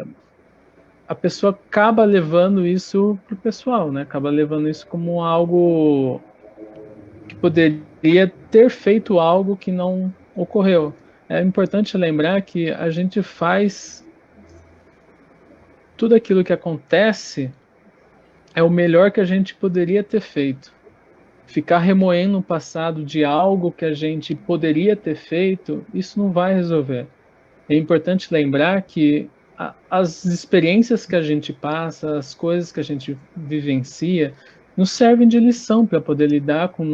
a pessoa acaba levando isso para o pessoal, né? Acaba levando isso como algo que poderia ter feito algo que não ocorreu. É importante lembrar que a gente faz tudo aquilo que acontece é o melhor que a gente poderia ter feito. Ficar remoendo o passado de algo que a gente poderia ter feito, isso não vai resolver. É importante lembrar que as experiências que a gente passa, as coisas que a gente vivencia, nos servem de lição para poder lidar com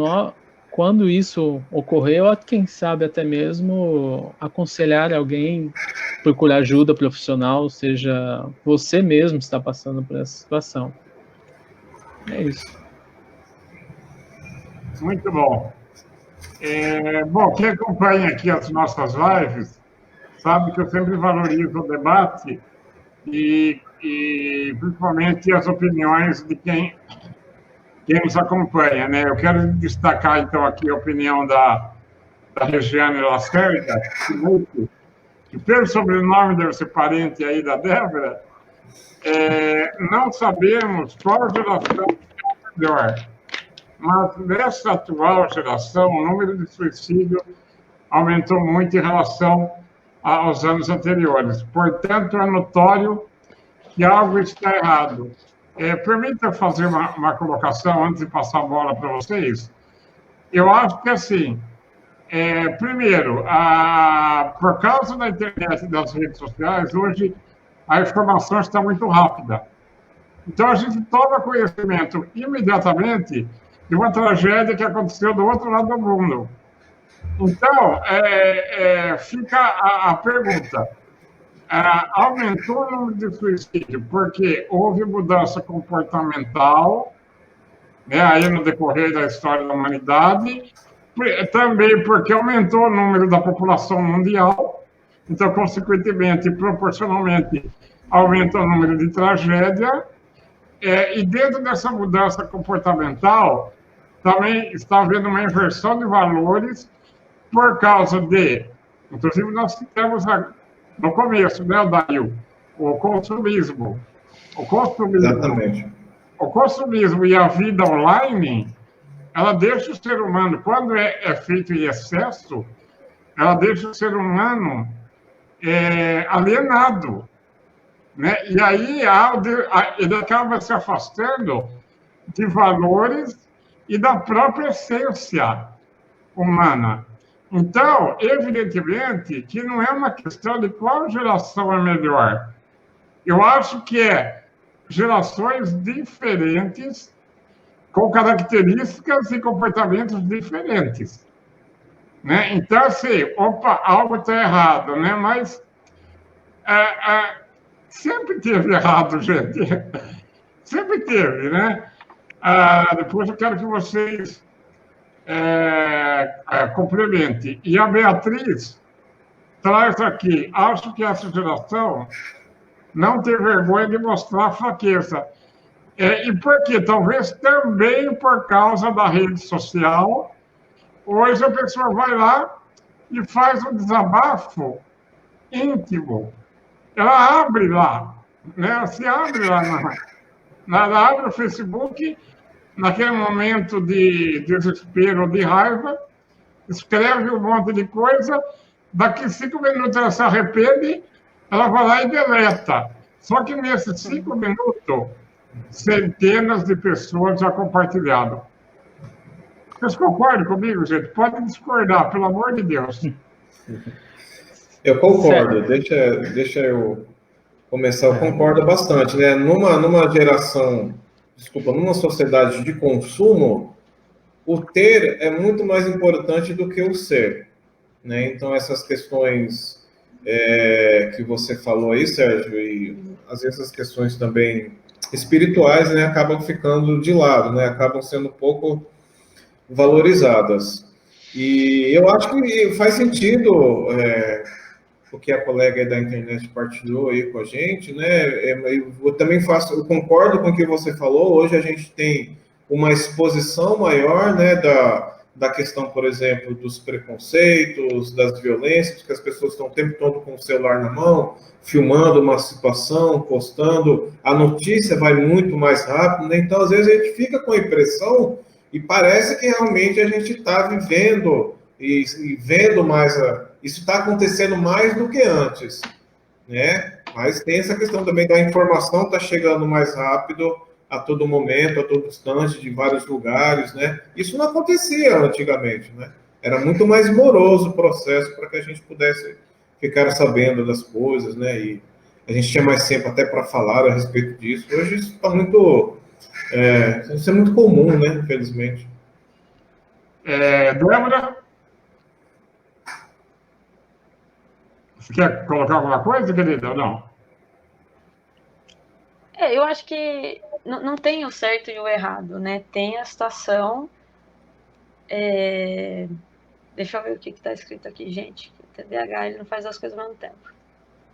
quando isso ocorreu, a quem sabe até mesmo aconselhar alguém, procurar ajuda profissional, seja você mesmo está passando por essa situação. É isso. Muito bom. Bom, quem acompanha aqui as nossas lives sabe que eu sempre valorizo o debate e principalmente as opiniões de quem nos acompanha, né? Eu quero destacar, então, aqui a opinião da Regiane Lacerda, que pelo sobrenome deve ser parente aí da Débora, não sabemos qual geração é melhor, mas nessa atual geração, o número de suicídio aumentou muito em relação aos anos anteriores. Portanto, é notório que algo está errado. Permita fazer uma colocação antes de passar a bola para vocês. Eu acho que, assim, primeiro, por causa da internet e das redes sociais, hoje a informação está muito rápida. Então, a gente toma conhecimento imediatamente de uma tragédia que aconteceu do outro lado do mundo. Então, fica a pergunta. aumentou o número de suicídio, porque houve mudança comportamental, né, aí no decorrer da história da humanidade, também porque aumentou o número da população mundial, então, consequentemente, proporcionalmente, aumenta o número de tragédia, e dentro dessa mudança comportamental, também está havendo uma inversão de valores por causa de, inclusive nós tivemos no começo, né, Dail, o consumismo. Exatamente. O consumismo e a vida online, ela deixa o ser humano, quando é feito em excesso, ela deixa o ser humano alienado, né? E aí ele acaba se afastando de valores e da própria essência humana. Então, evidentemente, que não é uma questão de qual geração é melhor. Eu acho que gerações diferentes, com características e comportamentos diferentes, né? Então, assim, opa, algo está errado, né? Mas sempre teve errado, gente. Sempre teve, né? Depois eu quero que vocês complementem. E a Beatriz traz aqui, acho que essa geração não tem vergonha de mostrar fraqueza. E por quê? Talvez também por causa da rede social. Hoje a pessoa vai lá e faz um desabafo íntimo. Ela abre lá, né? Se abre lá, ela abre o Facebook, naquele momento de desespero, de raiva, escreve um monte de coisa, daqui 5 minutos ela se arrepende, ela vai lá e deleta. Só que nesses 5 minutos, centenas de pessoas já compartilharam. Vocês concordam comigo, gente? Podem discordar, pelo amor de Deus. Eu concordo. Deixa eu começar. Eu concordo bastante, né? Numa geração, numa sociedade de consumo, o ter é muito mais importante do que o ser, né? Então, essas questões que você falou aí, Sérgio, e às vezes as questões também espirituais, né, acabam ficando de lado, né? Acabam sendo pouco valorizadas. E eu acho que faz sentido o que a colega da internet partilhou aí com a gente, né? Eu também eu concordo com o que você falou. Hoje a gente tem uma exposição maior, né, da questão, por exemplo, dos preconceitos, das violências, que as pessoas estão o tempo todo com o celular na mão, filmando uma situação, postando, a notícia vai muito mais rápido, né? Então, às vezes, a gente fica com a impressão e parece que realmente a gente está vivendo e vendo mais, isso está acontecendo mais do que antes, né? Mas tem essa questão também da informação está chegando mais rápido, a todo momento, a todo instante, de vários lugares, né? Isso não acontecia antigamente, né? Era muito mais moroso o processo para que a gente pudesse ficar sabendo das coisas, né? E a gente tinha mais tempo até para falar a respeito disso. Hoje isso está muito... isso é muito comum, né? Infelizmente. Débora? Você quer colocar alguma coisa, querida, ou não? Eu acho que não tem o certo e o errado, né? Tem a situação... Deixa eu ver o que está escrito aqui, gente. O TDAH, ele não faz as coisas ao mesmo tempo.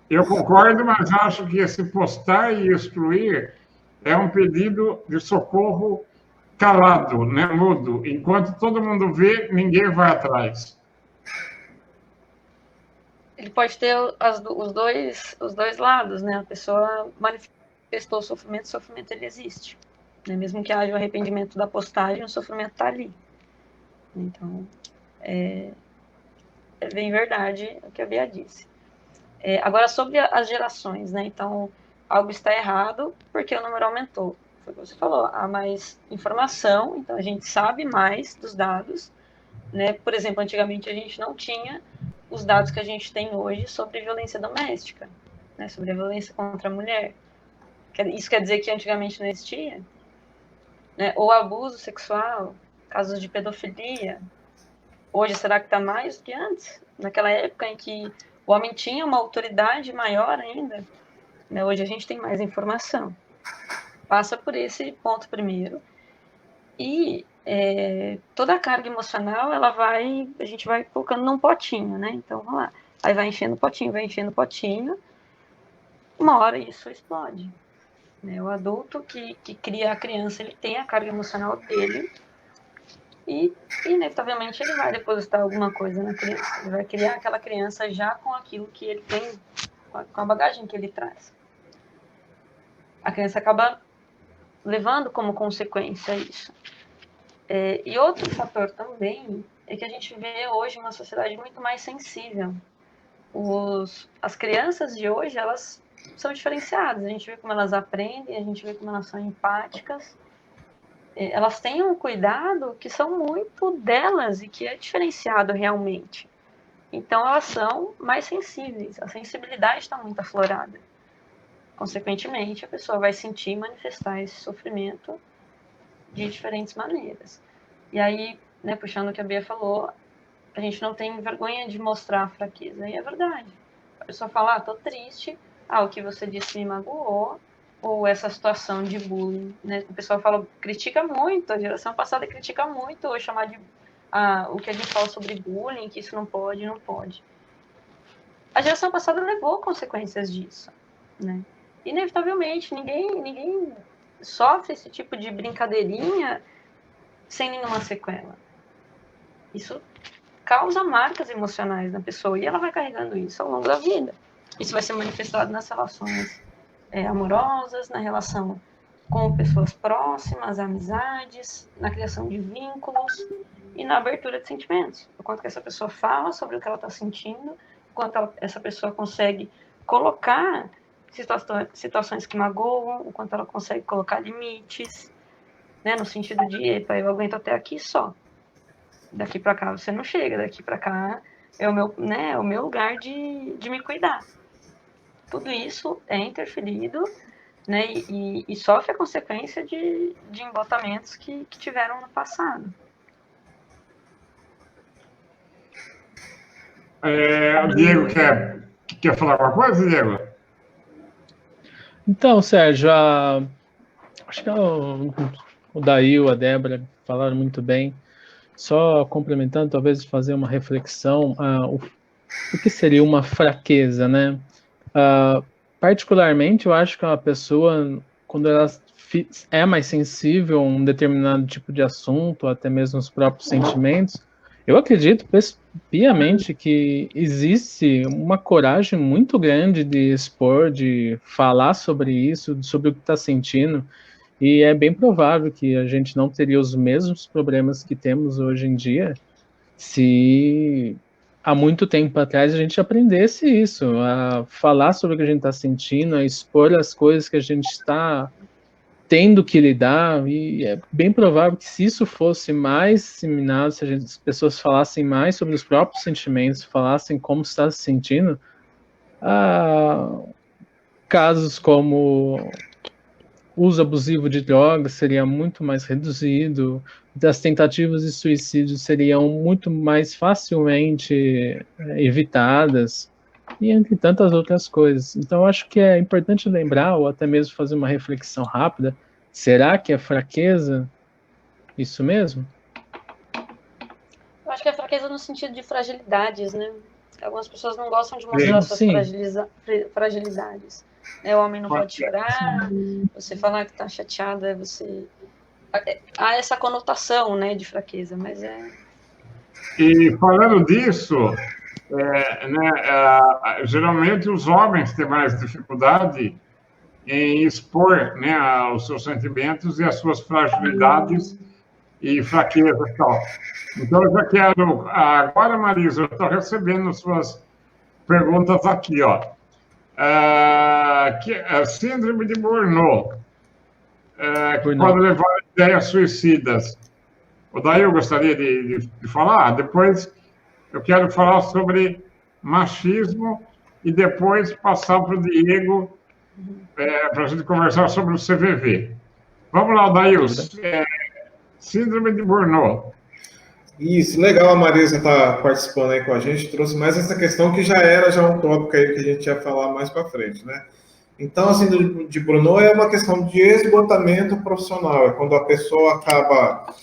Eu concordo, mas acho que esse postar e excluir é um pedido de socorro calado, né, mudo. Enquanto todo mundo vê, ninguém vai atrás. Ele pode ter os dois lados, né? A pessoa manifestou o sofrimento ele existe. Né? Mesmo que haja o arrependimento da postagem, o sofrimento está ali. Então, é bem verdade o que a Bia disse. Agora, sobre as gerações, né? Então, algo está errado porque o número aumentou. Foi o que você falou, há mais informação, então a gente sabe mais dos dados, né? Por exemplo, antigamente a gente não tinha os dados que a gente tem hoje sobre violência doméstica, né? Sobre a violência contra a mulher. Isso quer dizer que antigamente não existia? Né? Ou abuso sexual, casos de pedofilia. Hoje, será que está mais do que antes? Naquela época em que O homem tinha uma autoridade maior ainda, né? Hoje a gente tem mais informação. Passa por esse ponto primeiro. E toda a carga emocional, a gente vai colocando num potinho, né? Então, vamos lá. Aí vai enchendo o potinho, uma hora isso explode. Né? O adulto que cria a criança, ele tem a carga emocional dele e, inevitavelmente, ele vai depositar alguma coisa na criança. Ele vai criar aquela criança já com aquilo que ele tem, com a bagagem que ele traz. A criança acaba levando como consequência isso. E outro fator também é que a gente vê hoje uma sociedade muito mais sensível. As crianças de hoje, elas são diferenciadas. A gente vê como elas aprendem, a gente vê como elas são empáticas. Elas têm um cuidado que são muito delas e que é diferenciado realmente. Então, elas são mais sensíveis. A sensibilidade está muito aflorada. Consequentemente, a pessoa vai sentir e manifestar esse sofrimento de diferentes maneiras. E aí, né, puxando o que a Bia falou, a gente não tem vergonha de mostrar a fraqueza. E é verdade. A pessoa fala, tô triste, o que você disse me magoou, ou essa situação de bullying, né? O pessoal critica muito, a geração passada critica muito, ou chamar de o que a gente fala sobre bullying, que isso não pode. A geração passada levou consequências disso, né? Inevitavelmente, ninguém sofre esse tipo de brincadeirinha sem nenhuma sequela. Isso causa marcas emocionais na pessoa e ela vai carregando isso ao longo da vida. Isso vai ser manifestado nas relações amorosas, na relação com pessoas próximas, amizades, na criação de vínculos e na abertura de sentimentos. O quanto que essa pessoa fala sobre o que ela está sentindo, o quanto essa pessoa consegue colocar situações que magoam, o quanto ela consegue colocar limites, né, no sentido de, epa, eu aguento até aqui só. Daqui para cá você não chega, daqui para cá é o meu lugar de me cuidar. Tudo isso é interferido, né, e sofre a consequência de embotamentos que tiveram no passado. Diego, quer falar alguma coisa, Diego? Então, Sérgio, acho que o Dail, a Débora falaram muito bem. Só complementando, talvez fazer uma reflexão, o que seria uma fraqueza, né? Particularmente, eu acho que uma pessoa, quando ela é mais sensível a um determinado tipo de assunto, até mesmo os próprios sentimentos, eu acredito piamente que existe uma coragem muito grande de expor, de falar sobre isso, sobre o que está sentindo, e é bem provável que a gente não teria os mesmos problemas que temos hoje em dia se há muito tempo atrás a gente aprendesse isso, a falar sobre o que a gente está sentindo, a expor as coisas que a gente está tendo que lidar, e é bem provável que se isso fosse mais disseminado, se as pessoas falassem mais sobre os próprios sentimentos, falassem como está se sentindo, casos como uso abusivo de drogas seria muito mais reduzido, as tentativas de suicídio seriam muito mais facilmente evitadas, e entre tantas outras coisas. Então, acho que é importante lembrar, ou até mesmo fazer uma reflexão rápida, será que é fraqueza isso mesmo? Eu acho que é fraqueza no sentido de fragilidades, né? Algumas pessoas não gostam de mostrar suas fragilidades. O homem não pode chorar, você falar que está chateada, há essa conotação, né, de fraqueza, mas E falando disso, geralmente os homens têm mais dificuldade em expor, né, os seus sentimentos e as suas fragilidades e fraquezas e tal. Então, eu já quero... Agora, Marisa, eu estou recebendo suas perguntas aqui, ó. Síndrome de Burnout, que pode levar a ideias suicidas. Daí eu gostaria de falar. Depois eu quero falar sobre machismo e depois passar para o Diego para a gente conversar sobre o CVV. Vamos lá, Daí. Síndrome de Burnout. Isso, legal a Marisa estar participando aí com a gente, trouxe mais essa questão que já era já um tópico aí que a gente ia falar mais para frente, né? Então, assim, de Bruno, é uma questão de esgotamento profissional, é quando a pessoa acaba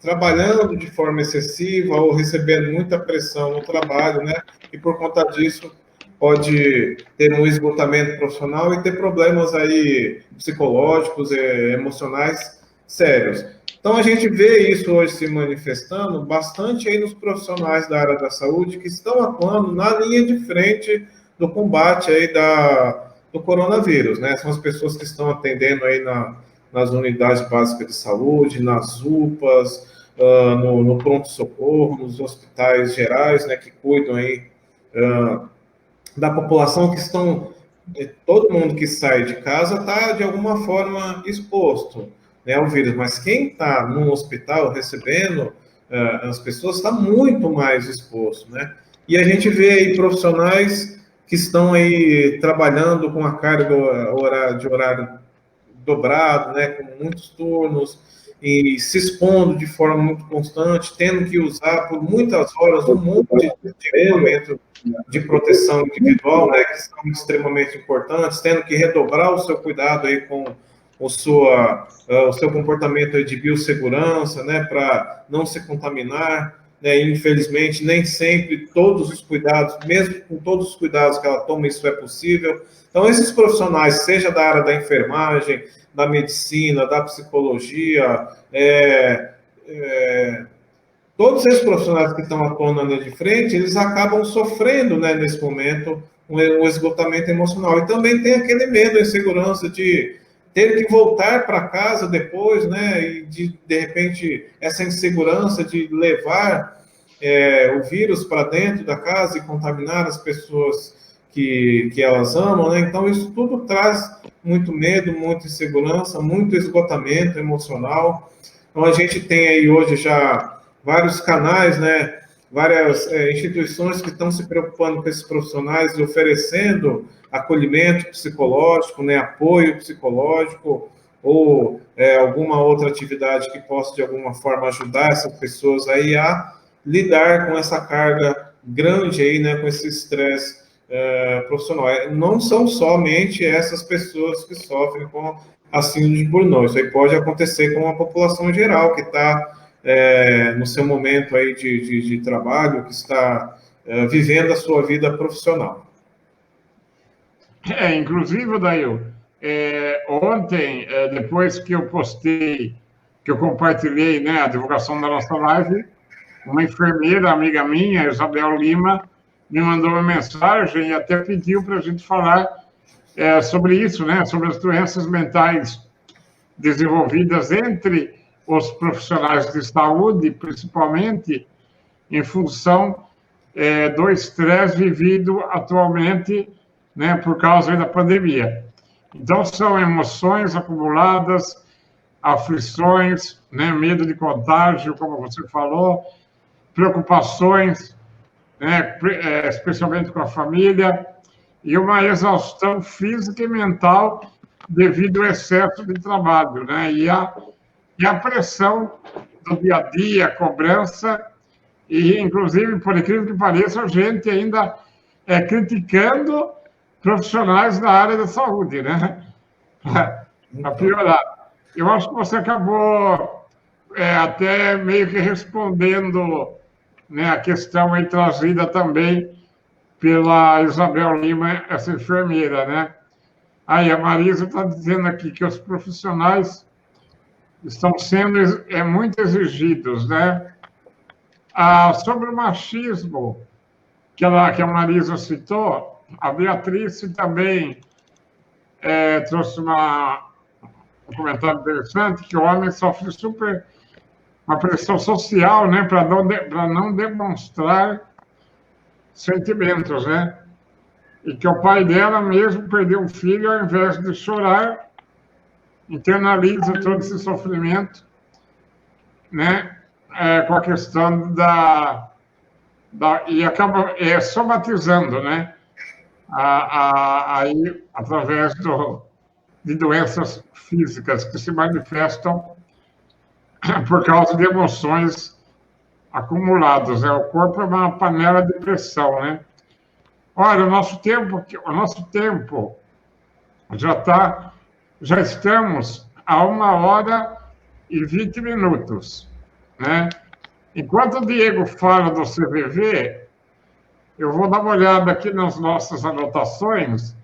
trabalhando de forma excessiva ou recebendo muita pressão no trabalho, né? E por conta disso pode ter um esgotamento profissional e ter problemas aí psicológicos, emocionais sérios. Então a gente vê isso hoje se manifestando bastante aí nos profissionais da área da saúde que estão atuando na linha de frente do combate aí do coronavírus, né? São as pessoas que estão atendendo aí nas unidades básicas de saúde, nas UPAs, no pronto-socorro, nos hospitais gerais, né, que cuidam aí da população que estão... Todo mundo que sai de casa está, de alguma forma, exposto, né, ao vírus, mas quem está no hospital recebendo as pessoas está muito mais exposto, né? E a gente vê aí profissionais que estão aí trabalhando com a carga de horário dobrado, né, com muitos turnos, e se expondo de forma muito constante, tendo que usar por muitas horas um monte de equipamento de proteção individual, né, que são extremamente importantes, tendo que redobrar o seu cuidado aí com o seu comportamento aí de biossegurança, né, para não se contaminar, né, infelizmente, nem sempre todos os cuidados, mesmo com todos os cuidados que ela toma, isso é possível. Então, esses profissionais, seja da área da enfermagem, da medicina, da psicologia, todos esses profissionais que estão atuando na linha de frente, eles acabam sofrendo, né, nesse momento, um esgotamento emocional. E também tem aquele medo, a insegurança de ter que voltar para casa depois, né, e de repente, essa insegurança de levar o vírus para dentro da casa e contaminar as pessoas que elas amam, né? Então, isso tudo traz muito medo, muita insegurança, muito esgotamento emocional. Então, a gente tem aí hoje já vários canais, né? Várias instituições que estão se preocupando com esses profissionais e oferecendo acolhimento psicológico, né? Apoio psicológico ou alguma outra atividade que possa, de alguma forma, ajudar essas pessoas aí a lidar com essa carga grande aí, né? Com esse estresse profissional. Não são somente essas pessoas que sofrem com a síndrome de Burnout. Isso aí pode acontecer com a população geral que está no seu momento aí de trabalho, que está vivendo a sua vida profissional. Inclusive, Dail, ontem, depois que eu postei, que eu compartilhei, né, a divulgação da nossa live, uma enfermeira, amiga minha, Isabel Lima, me mandou uma mensagem e até pediu para a gente falar sobre isso, né? Sobre as doenças mentais desenvolvidas entre os profissionais de saúde, principalmente em função do estresse vivido atualmente, né, por causa da pandemia. Então, são emoções acumuladas, aflições, né, medo de contágio, como você falou, preocupações, né, especialmente com a família, e uma exaustão física e mental devido ao excesso de trabalho, né, e a pressão do dia a dia, a cobrança, e, inclusive, por incrível que pareça, a gente ainda criticando profissionais da área da saúde, né, para piorar. Eu acho que você acabou até meio que respondendo, né, a questão aí trazida também pela Isabel Lima, essa enfermeira, né? Aí a Marisa está dizendo aqui que os profissionais estão sendo muito exigidos, né? Sobre o machismo que a Marisa citou, a Beatriz também trouxe um comentário interessante, que o homem sofre uma pressão social, né, para não demonstrar sentimentos, né? E que o pai dela mesmo perdeu um filho, ao invés de chorar, internaliza todo esse sofrimento, né, com a questão e acaba somatizando, né, aí através de doenças físicas que se manifestam por causa de emoções acumulados. O corpo é uma panela de pressão, né? Olha, o nosso tempo já estamos a 1h20, né? Enquanto o Diego fala do CVV, eu vou dar uma olhada aqui nas nossas anotações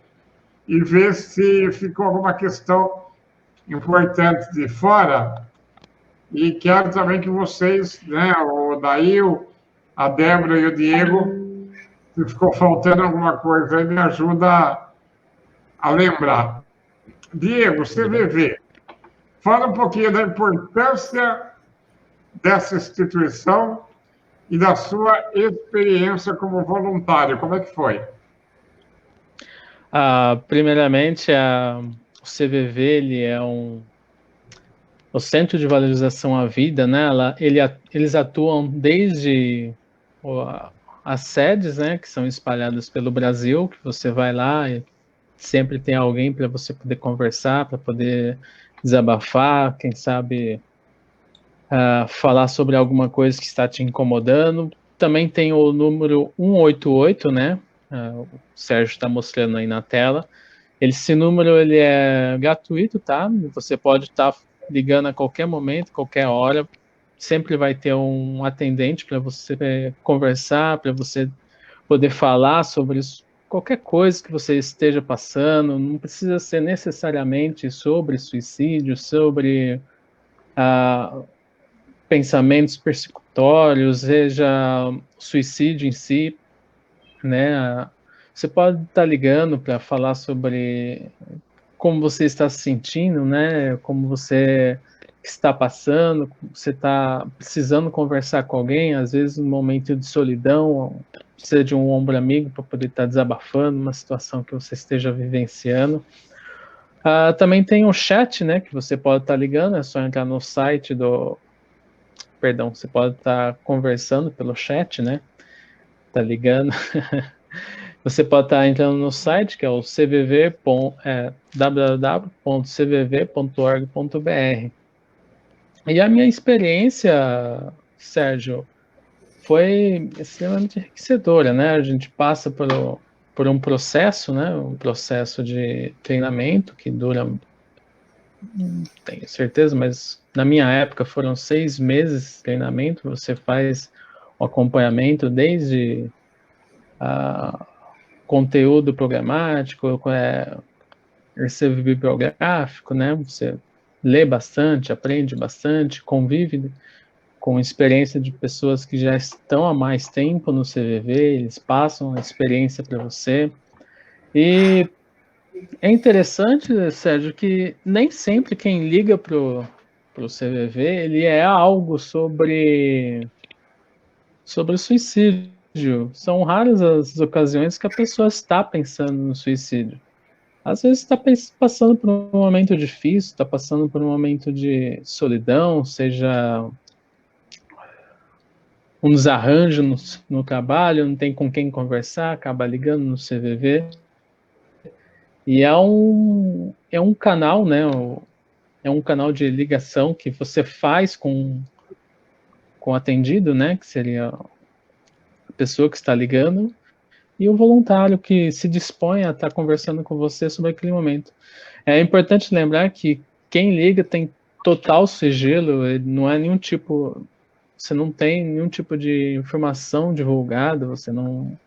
e ver se ficou alguma questão importante de fora. E quero também que vocês, né, o Dail, a Débora e o Diego, se ficou faltando alguma coisa aí, me ajuda a lembrar. Diego, CVV, fala um pouquinho da importância dessa instituição e da sua experiência como voluntário. Como é que foi? Primeiramente, o CVV ele é o Centro de Valorização à Vida, né? Eles atuam desde as sedes, né, que são espalhadas pelo Brasil, que você vai lá e sempre tem alguém para você poder conversar, para poder desabafar, quem sabe falar sobre alguma coisa que está te incomodando. Também tem o número 188, né? O Sérgio está mostrando aí na tela. Esse número ele é gratuito, tá? Você pode estar ligando a qualquer momento, qualquer hora. Sempre vai ter um atendente para você conversar, para você poder falar sobre isso, qualquer coisa que você esteja passando. Não precisa ser necessariamente sobre suicídio, sobre pensamentos persecutórios, seja suicídio em si, né? Você pode estar ligando para falar sobre como você está se sentindo, né? Como você está passando, você está precisando conversar com alguém, às vezes num momento de solidão, precisa de um ombro amigo para poder estar desabafando uma situação que você esteja vivenciando. Também tem um chat, né? Que você pode estar ligando, é só entrar no site você pode estar conversando pelo chat, né? Tá ligando. Você pode estar entrando no site, que é o www.cvv.org.br. E a minha experiência, Sérgio, foi extremamente enriquecedora, né? A gente passa por um processo, né? Um processo de treinamento que dura, não tenho certeza, mas na minha época foram 6 meses de treinamento. Você faz o acompanhamento desde conteúdo programático, arquivo bibliográfico, né? Você lê bastante, aprende bastante, convive com experiência de pessoas que já estão há mais tempo no CVV, eles passam a experiência para você. E é interessante, Sérgio, que nem sempre quem liga pro CVV, ele é algo sobre o suicídio. São raras as ocasiões que a pessoa está pensando no suicídio. Às vezes está passando por um momento difícil, está passando por um momento de solidão, seja um desarranjo no trabalho, não tem com quem conversar, acaba ligando no CVV. E é um canal, né? É um canal de ligação que você faz com o atendido, né? Que seria a pessoa que está ligando, e o voluntário que se dispõe a estar conversando com você sobre aquele momento. É importante lembrar que quem liga tem total sigilo, não é nenhum tipo, você não tem nenhum tipo de informação divulgada, você não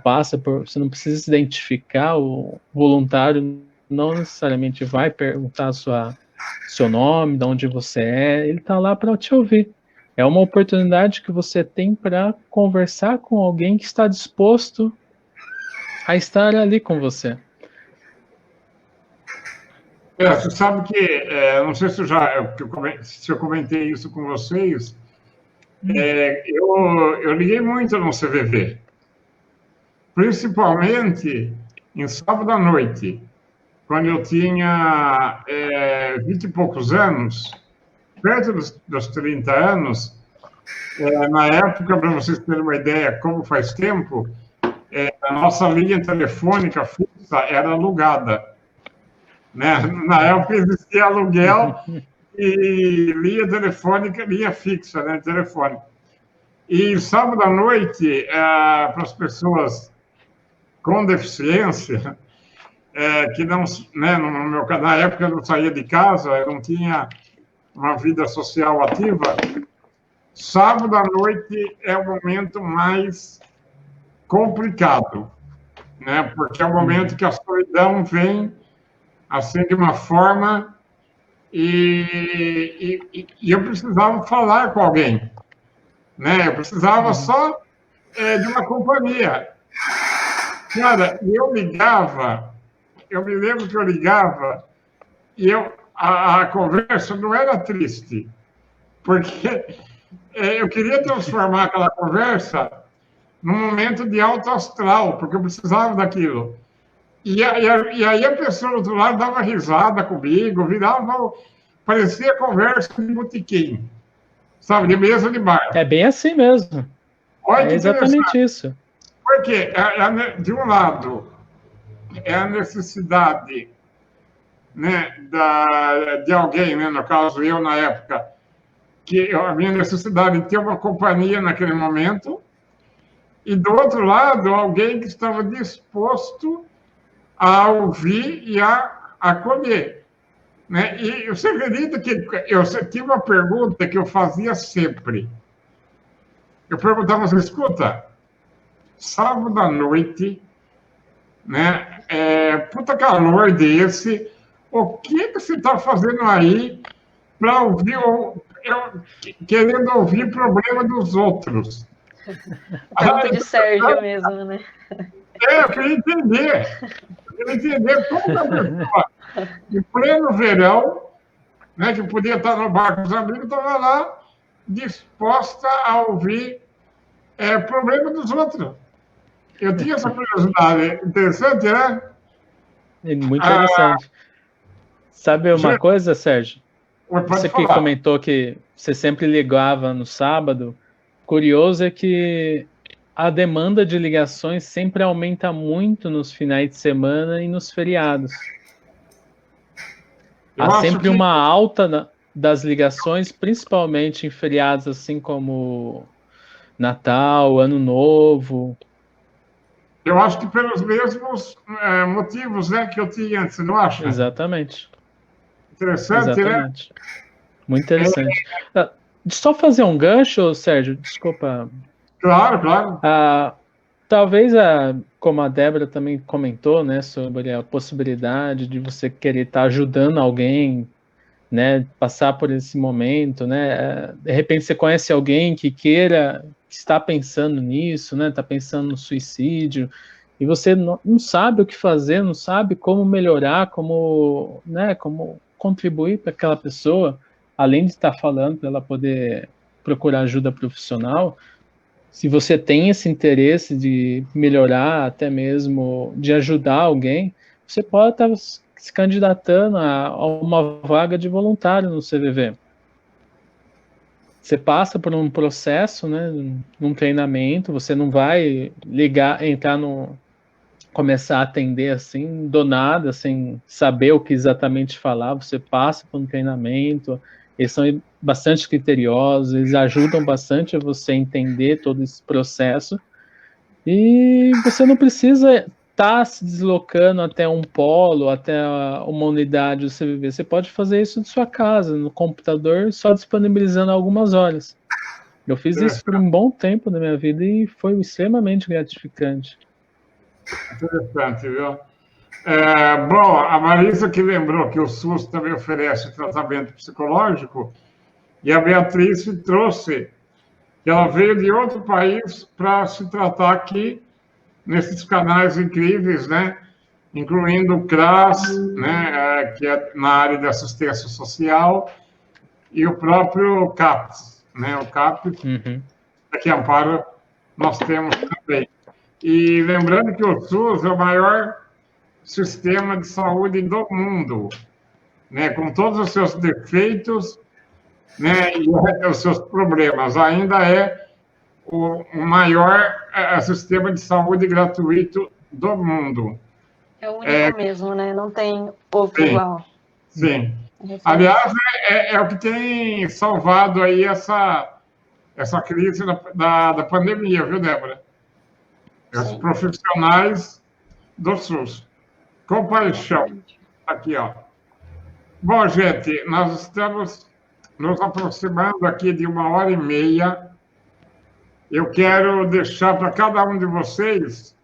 passa você não precisa se identificar, o voluntário não necessariamente vai perguntar seu nome, de onde você é, ele está lá para te ouvir. É uma oportunidade que você tem para conversar com alguém que está disposto a estar ali com você. Você sabe que, não sei se eu comentei isso com vocês, eu liguei muito no CVV, principalmente em sábado à noite, quando eu tinha 20 e poucos anos, perto dos 30 anos. Na época, para vocês terem uma ideia como faz tempo, a nossa linha telefônica fixa era alugada, né? Na época existia aluguel e linha telefônica, linha fixa, né? Telefônica. E sábado à noite, para as pessoas com deficiência, que não, né, no meu caso, na época eu não saía de casa, eu não tinha uma vida social ativa, sábado à noite é o momento mais complicado, né? Porque é o momento que a solidão vem assim de uma forma e eu precisava falar com alguém, né? Eu precisava só de uma companhia. Cara, eu ligava, eu me lembro que eu ligava e a conversa não era triste, porque eu queria transformar aquela conversa num momento de alto astral, porque eu precisava daquilo. E aí a pessoa do outro lado dava risada comigo, parecia conversa de botequim, sabe, de mesa de bar. É bem assim mesmo. Olha É exatamente isso. Porque, de um lado, é a necessidade, né, de alguém, né, no caso eu na época, a minha necessidade de ter uma companhia naquele momento, e do outro lado, alguém que estava disposto a ouvir e a acolher. Né? E você acredita que eu tive uma pergunta que eu fazia sempre. Eu perguntava assim, escuta, sábado à noite, né, puta calor desse, o que você está fazendo aí para ouvir, querendo ouvir problema dos outros? Pergunta de Sérgio mesmo, né? Eu queria entender. Como que a pessoa, em pleno verão, né, que podia estar no bar com os amigos, estava lá disposta a ouvir problema dos outros. Eu tinha essa curiosidade. Interessante, né? Muito interessante. Sabe uma coisa, Sérgio? Você que comentou que você sempre ligava no sábado, curioso é que a demanda de ligações sempre aumenta muito nos finais de semana e nos feriados. Há sempre uma alta das ligações, principalmente em feriados assim como Natal, Ano Novo. Eu acho que pelos mesmos motivos, né, que eu tinha antes, não acha? Exatamente. Interessante, exatamente, né? Muito interessante. Só fazer um gancho, Sérgio, desculpa. Claro. Talvez, como a Débora também comentou, né, sobre a possibilidade de você querer estar ajudando alguém, né, passar por esse momento, né, de repente você conhece alguém que está pensando nisso, né, está pensando no suicídio, e você não sabe o que fazer, não sabe como melhorar, como contribuir para aquela pessoa, além de estar falando para ela poder procurar ajuda profissional. Se você tem esse interesse de melhorar, até mesmo de ajudar alguém, você pode estar se candidatando a uma vaga de voluntário no CVV. Você passa por um processo, né, num treinamento, você não vai começar a atender assim, do nada, sem saber o que exatamente falar, você passa por um treinamento, eles são bastante criteriosos, eles ajudam bastante a você entender todo esse processo, e você não precisa estar se deslocando até um polo, até uma unidade do CVV, você pode fazer isso de sua casa, no computador, só disponibilizando algumas horas. Eu fiz isso por um bom tempo na minha vida e foi extremamente gratificante. Interessante, viu? Bom, a Marisa que lembrou que o SUS também oferece tratamento psicológico, e a Beatriz trouxe que ela veio de outro país para se tratar aqui, nesses canais incríveis, né? Incluindo o CRAS, né? Que é na área de assistência social, e o próprio CAPS, né? O CAPS, que Amparo nós temos também. E lembrando que o SUS é o maior sistema de saúde do mundo, né? Com todos os seus defeitos, né? E os seus problemas, ainda é o maior sistema de saúde gratuito do mundo. É o único mesmo, né? Não tem outro igual. Sim. Aliás, é o que tem salvado aí essa crise da pandemia, viu, Débora? Os Sim. profissionais do SUS. Compaixão. Aqui, ó. Bom, gente, nós estamos nos aproximando aqui de 1h30. Eu quero deixar para cada um de vocês...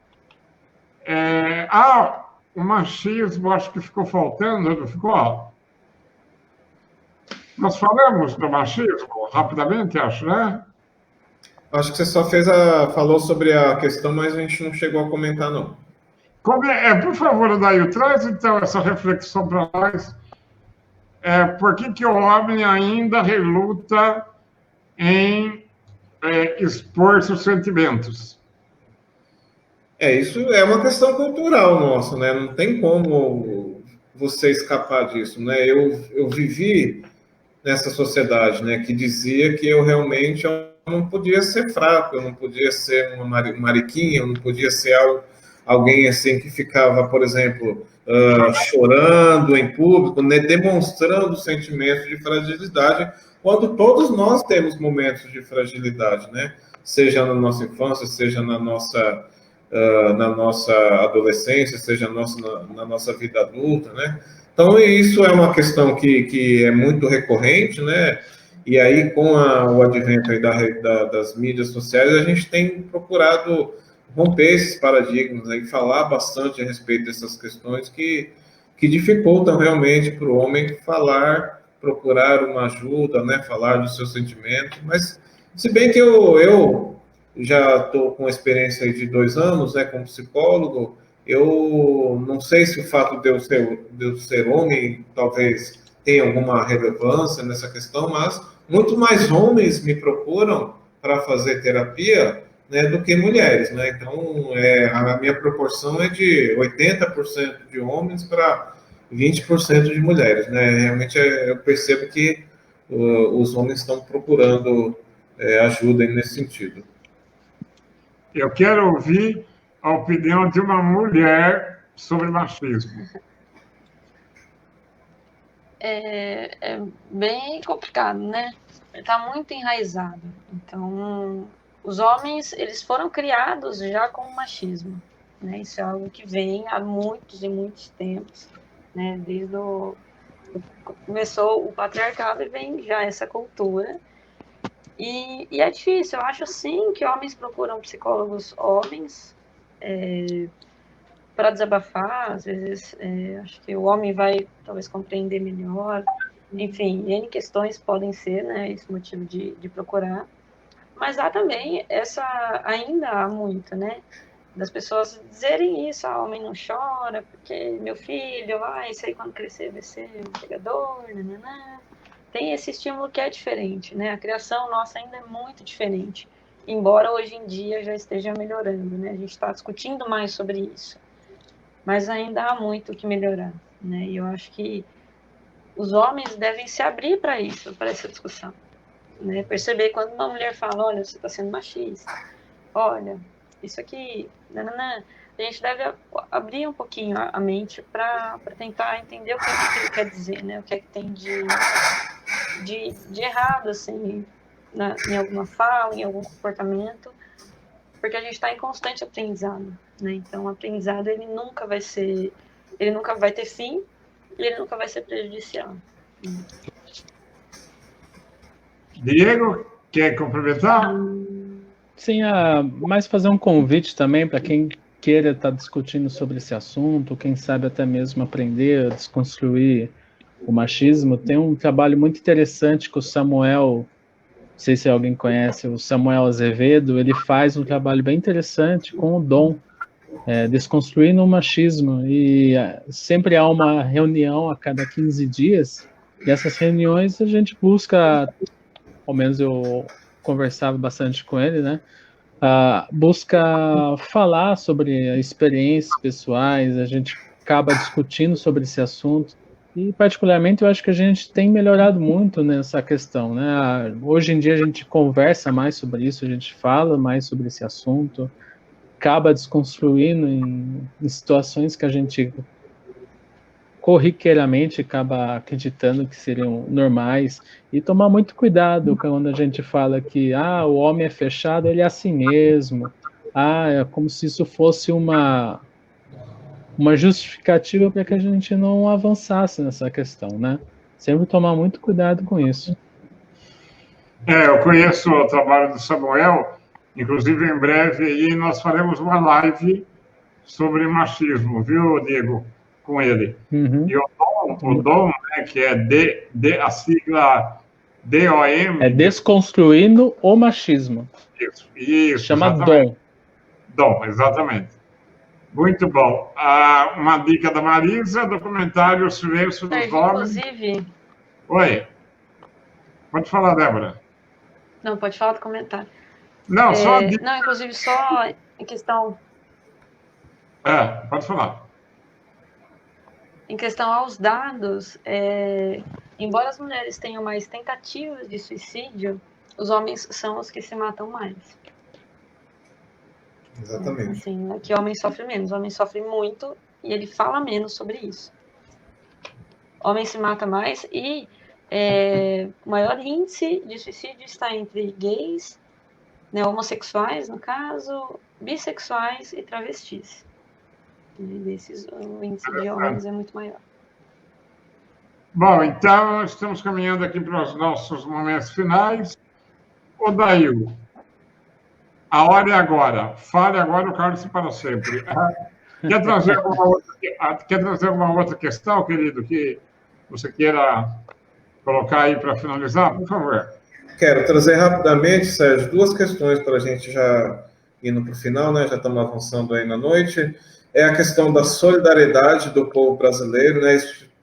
o machismo, acho que ficou faltando, não ficou? Nós falamos do machismo, rapidamente, acho, né? Acho que você só falou sobre a questão, mas a gente não chegou a comentar, não. Por favor, Daí, traz então essa reflexão para nós. Por que o homem ainda reluta em expor seus sentimentos? Isso é uma questão cultural nossa, né? Não tem como você escapar disso, né? Eu vivi nessa sociedade, né, que dizia que eu realmente não podia ser fraco, eu não podia ser uma mariquinha, eu não podia ser alguém assim que ficava, por exemplo, chorando em público, né, demonstrando sentimentos de fragilidade, quando todos nós temos momentos de fragilidade, né? Seja na nossa infância, seja na nossa adolescência, seja na nossa vida adulta, né? Então, isso é uma questão que é muito recorrente, né? E aí, com o advento aí das mídias sociais, a gente tem procurado romper esses paradigmas, aí, falar bastante a respeito dessas questões que dificultam realmente para o homem procurar uma ajuda, né? Falar dos seus sentimentos. Mas, se bem que eu já estou com experiência aí de 2 anos, né, como psicólogo, eu não sei se o fato de eu ser homem talvez tenha alguma relevância nessa questão, mas muito mais homens me procuram para fazer terapia, né, do que mulheres, né? Então, a minha proporção é de 80% de homens para 20% de mulheres, né? Realmente eu percebo que os homens estão procurando ajuda nesse sentido. Eu quero ouvir a opinião de uma mulher sobre machismo. É bem complicado, né? Está muito enraizado. Então, os homens, eles foram criados já com machismo, né? Isso é algo que vem há muitos e muitos tempos, né? Desde começou o patriarcado e vem já essa cultura. E é difícil, eu acho sim que homens procuram psicólogos homens para desabafar, às vezes acho que o homem vai talvez compreender melhor, enfim, N questões podem ser, né, esse motivo de procurar, mas há também ainda há muito, né, das pessoas dizerem isso, homem não chora, porque meu filho, isso aí quando crescer vai ser um pegador, nananã. Tem esse estímulo que é diferente, né? A criação nossa ainda é muito diferente, embora hoje em dia já esteja melhorando, né? A gente está discutindo mais sobre isso, mas ainda há muito o que melhorar, né? E eu acho que os homens devem se abrir para isso, para essa discussão, né? Perceber quando uma mulher fala, olha, você está sendo machista, olha, isso aqui, nananã. A gente deve abrir um pouquinho a mente para tentar entender o que ele quer dizer, né? O que é que tem de errado, assim, em alguma fala, em algum comportamento, porque a gente está em constante aprendizado, né? Então, o aprendizado, ele nunca vai ter fim e ele nunca vai ser prejudicial. Diego, quer complementar? Sim, mas fazer um convite também para quem queira estar discutindo sobre esse assunto, quem sabe até mesmo aprender a desconstruir o machismo. Tem um trabalho muito interessante que o Samuel, não sei se alguém conhece, o Samuel Azevedo, ele faz um trabalho bem interessante com o Dom, desconstruindo o machismo, e sempre há uma reunião a cada 15 dias, e essas reuniões a gente busca, ao menos eu conversava bastante com ele, né, busca falar sobre experiências pessoais, a gente acaba discutindo sobre esse assunto, e particularmente eu acho que a gente tem melhorado muito nessa questão, né? Hoje em dia a gente conversa mais sobre isso, a gente fala mais sobre esse assunto, acaba desconstruindo em situações que a gente corriqueiramente acaba acreditando que seriam normais, e tomar muito cuidado quando a gente fala que o homem é fechado, ele é assim mesmo, é como se isso fosse uma justificativa para que a gente não avançasse nessa questão, né? Sempre tomar muito cuidado com isso. Eu conheço o trabalho do Samuel, inclusive em breve aí nós faremos uma live sobre machismo, viu, Diego? Com ele. Uhum. E o Dom, né, que é a sigla DOM. É Desconstruindo o Machismo. Isso, chama exatamente. Dom. Dom, exatamente. Muito bom. Uma dica da Marisa, documentário O Silêncio dos Homens. Inclusive... Oi. Pode falar, Débora. Não, pode falar do comentário. Não, só a dica. Não, inclusive, só em questão... Pode falar. Em questão aos dados, embora as mulheres tenham mais tentativas de suicídio, os homens são os que se matam mais. Exatamente. Assim, né, que o homem sofre menos. O homem sofre muito e ele fala menos sobre isso. O homem se mata mais e o maior índice de suicídio está entre gays, né, homossexuais, no caso, bissexuais e travestis. O índice de homens é muito maior. Bom, então, estamos caminhando aqui para os nossos momentos finais. Ô, Dail, a hora é agora. Fale agora, o Carlos para sempre. Quer trazer alguma outra questão, querido, que você queira colocar aí para finalizar? Por favor. Quero trazer rapidamente, Sérgio, duas questões para a gente já indo para o final, né? Já estamos avançando aí na noite. É a questão da solidariedade do povo brasileiro, né?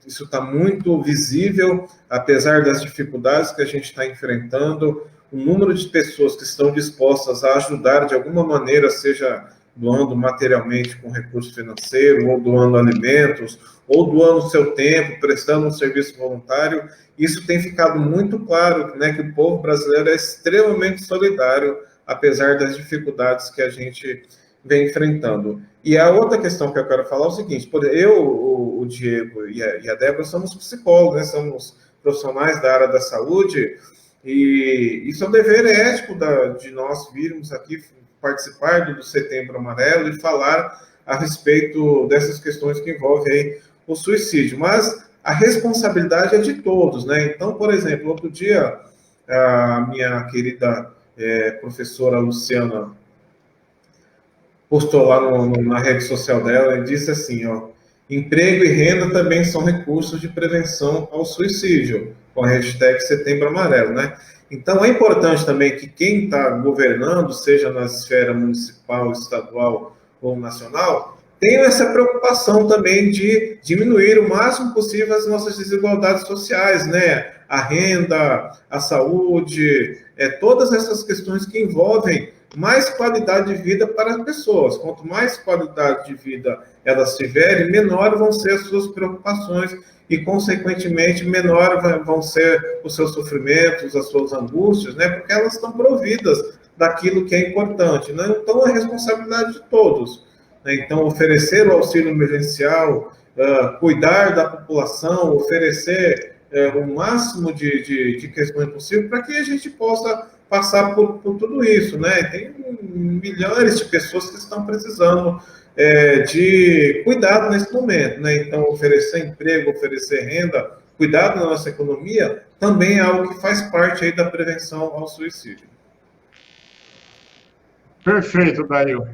Isso está muito visível, apesar das dificuldades que a gente está enfrentando. O número de pessoas que estão dispostas a ajudar de alguma maneira, seja doando materialmente com recurso financeiro, ou doando alimentos, ou doando seu tempo, prestando um serviço voluntário, isso tem ficado muito claro, né, que o povo brasileiro é extremamente solidário, apesar das dificuldades que a gente vem enfrentando. E a outra questão que eu quero falar é o seguinte: eu, o Diego e a Débora somos psicólogos, né, somos profissionais da área da saúde, e isso é um dever ético de nós virmos aqui participar do Setembro Amarelo e falar a respeito dessas questões que envolvem aí o suicídio. Mas a responsabilidade é de todos, né? Então, por exemplo, outro dia, a minha querida professora Luciana postou lá na rede social dela e disse assim, emprego e renda também são recursos de prevenção ao suicídio, com a hashtag Setembro Amarelo, né? Então, é importante também que quem está governando, seja na esfera municipal, estadual ou nacional, tenha essa preocupação também de diminuir o máximo possível as nossas desigualdades sociais, né? A renda, a saúde, todas essas questões que envolvem mais qualidade de vida para as pessoas. Quanto mais qualidade de vida elas tiverem, menor vão ser as suas preocupações e, consequentemente, menor vão ser os seus sofrimentos, as suas angústias, né? Porque elas estão providas daquilo que é importante, né? Então, é responsabilidade de todos, né? Então, oferecer o auxílio emergencial, cuidar da população, oferecer o máximo de questões possível para que a gente possa passar por tudo isso, né? Tem milhares de pessoas que estão precisando de cuidado nesse momento, né? Então, oferecer emprego, oferecer renda, cuidar da nossa economia, também é algo que faz parte aí da prevenção ao suicídio. Perfeito, Dail.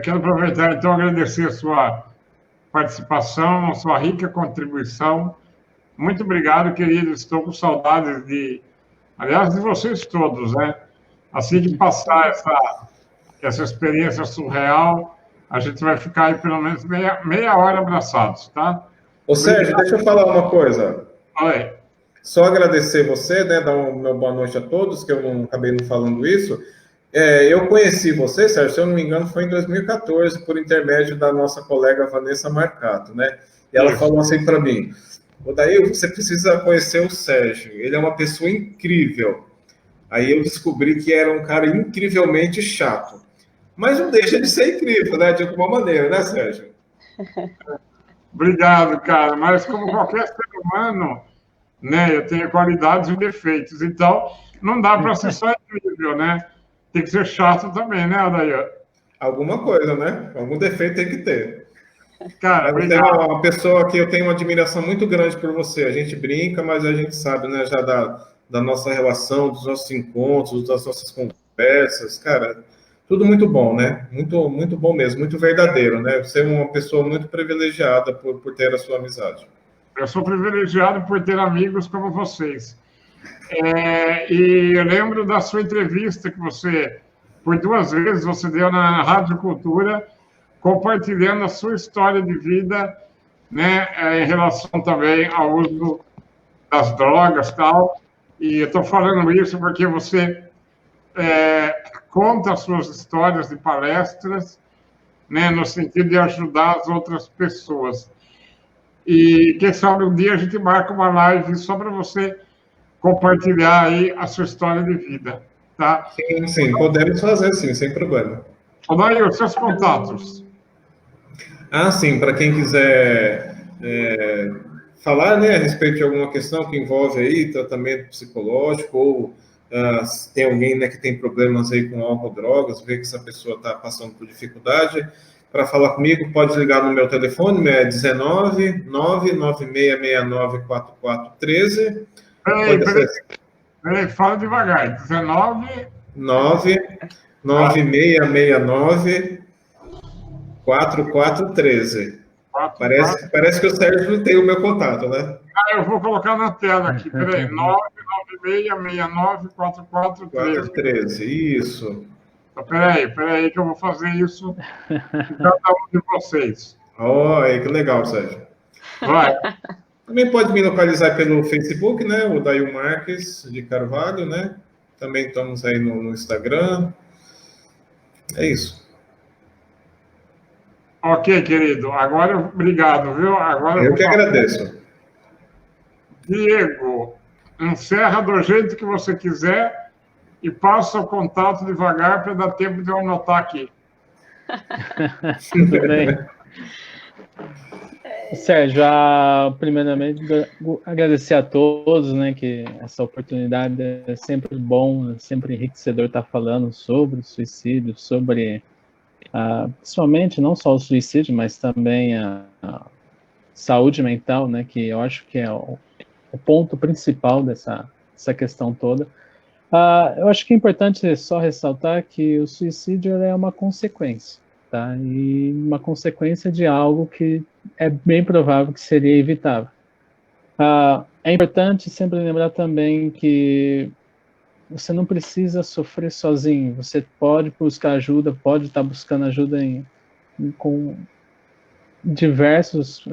Quero aproveitar, então, agradecer a sua participação, a sua rica contribuição. Muito obrigado, querido. Estou com saudades aliás, de vocês todos, né? Assim que passar essa experiência surreal, a gente vai ficar aí pelo menos meia hora abraçados, tá? Ô, Sérgio, deixa eu falar uma coisa. Oi. Só agradecer você, né? Dar uma boa noite a todos, que eu não acabei não falando isso. Eu conheci você, Sérgio, se eu não me engano, foi em 2014, por intermédio da nossa colega Vanessa Marcato, né? E ela falou assim para mim: daí você precisa conhecer o Sérgio, ele é uma pessoa incrível. Aí eu descobri que era um cara incrivelmente chato. Mas não deixa de ser incrível, né? De alguma maneira, né, Sérgio? Obrigado, cara. Mas como qualquer ser humano, né, eu tenho qualidades e defeitos. Então, não dá para ser só incrível, né? Tem que ser chato também, né, Adair? Alguma coisa, né? Algum defeito tem que ter. Cara, Mas tem obrigado. uma pessoa que eu tenho uma admiração muito grande por você. A gente brinca, mas a gente sabe, né, já da nossa relação, dos nossos encontros, das nossas conversas, cara, tudo muito bom, né? Muito, muito bom mesmo, muito verdadeiro, né? Você é uma pessoa muito privilegiada por ter a sua amizade. Eu sou privilegiado por ter amigos como vocês. E eu lembro da sua entrevista que você, por 2 vezes, você deu na Rádio Cultura, compartilhando a sua história de vida, né, em relação também ao uso das drogas e tal. E eu estou falando isso porque você conta as suas histórias de palestras, né, no sentido de ajudar as outras pessoas. E quem sabe um dia a gente marca uma live só para você compartilhar aí a sua história de vida, tá? Sim, sim, podemos fazer sim, sem problema. Daí, os seus contatos. Ah, sim, para quem quiser falar, né, a respeito de alguma questão que envolve aí tratamento psicológico ou se tem alguém, né, que tem problemas aí com álcool, drogas, ver que essa pessoa está passando por dificuldade, para falar comigo, pode ligar no meu telefone, é 19 99669 4413. Peraí, fala devagar. 19 99669 4413. 4, Parece que o Sérgio tem o meu contato, né? eu vou colocar na tela aqui. Peraí, 99669 4413. 413, isso. Então, peraí, que eu vou fazer isso em cada um de vocês. Olha, que legal, Sérgio. Vai. Também pode me localizar pelo Facebook, né? O Dail Marques de Carvalho, né? Também estamos aí no Instagram. É isso. Ok, querido. Agora, obrigado, viu? Agora Eu que agradeço. Diego, encerra do jeito que você quiser e passa o contato devagar para dar tempo de eu anotar aqui. Tudo bem. Sérgio, primeiramente, agradecer a todos, né, que essa oportunidade é sempre bom, é sempre enriquecedor estar falando sobre suicídio, sobre, principalmente, não só o suicídio, mas também a saúde mental, né, que eu acho que é o ponto principal dessa questão toda. Eu acho que é importante só ressaltar que o suicídio é uma consequência, tá? E uma consequência de algo que é bem provável que seria evitável. É importante sempre lembrar também que você não precisa sofrer sozinho, você pode buscar ajuda, pode estar buscando ajuda com diversos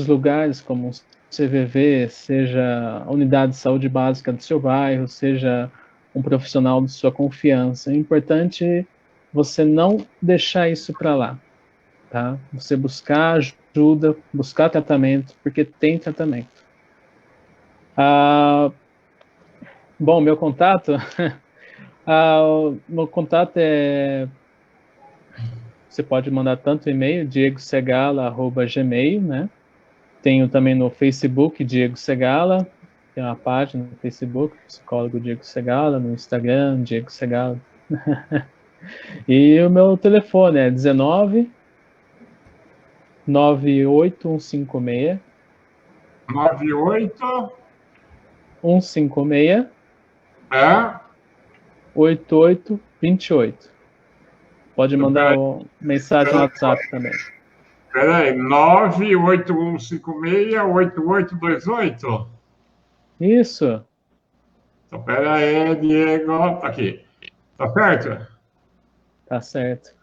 lugares, como CVV, seja a unidade de saúde básica do seu bairro, seja um profissional de sua confiança. É importante você não deixar isso para lá, tá? Você buscar ajuda, buscar tratamento, porque tem tratamento. Bom, meu contato, meu contato você pode mandar tanto e-mail, diegosegala@gmail, né? Tenho também no Facebook, Diego Segala, tem uma página no Facebook, psicólogo Diego Segala, no Instagram, Diego Segala. E o meu telefone é 19 98156 98 156 8828. Pode mandar mensagem no WhatsApp também. Peraí, 981568828? Isso. Então, peraí, Diego. Tá aqui. Tá certo? Tá certo.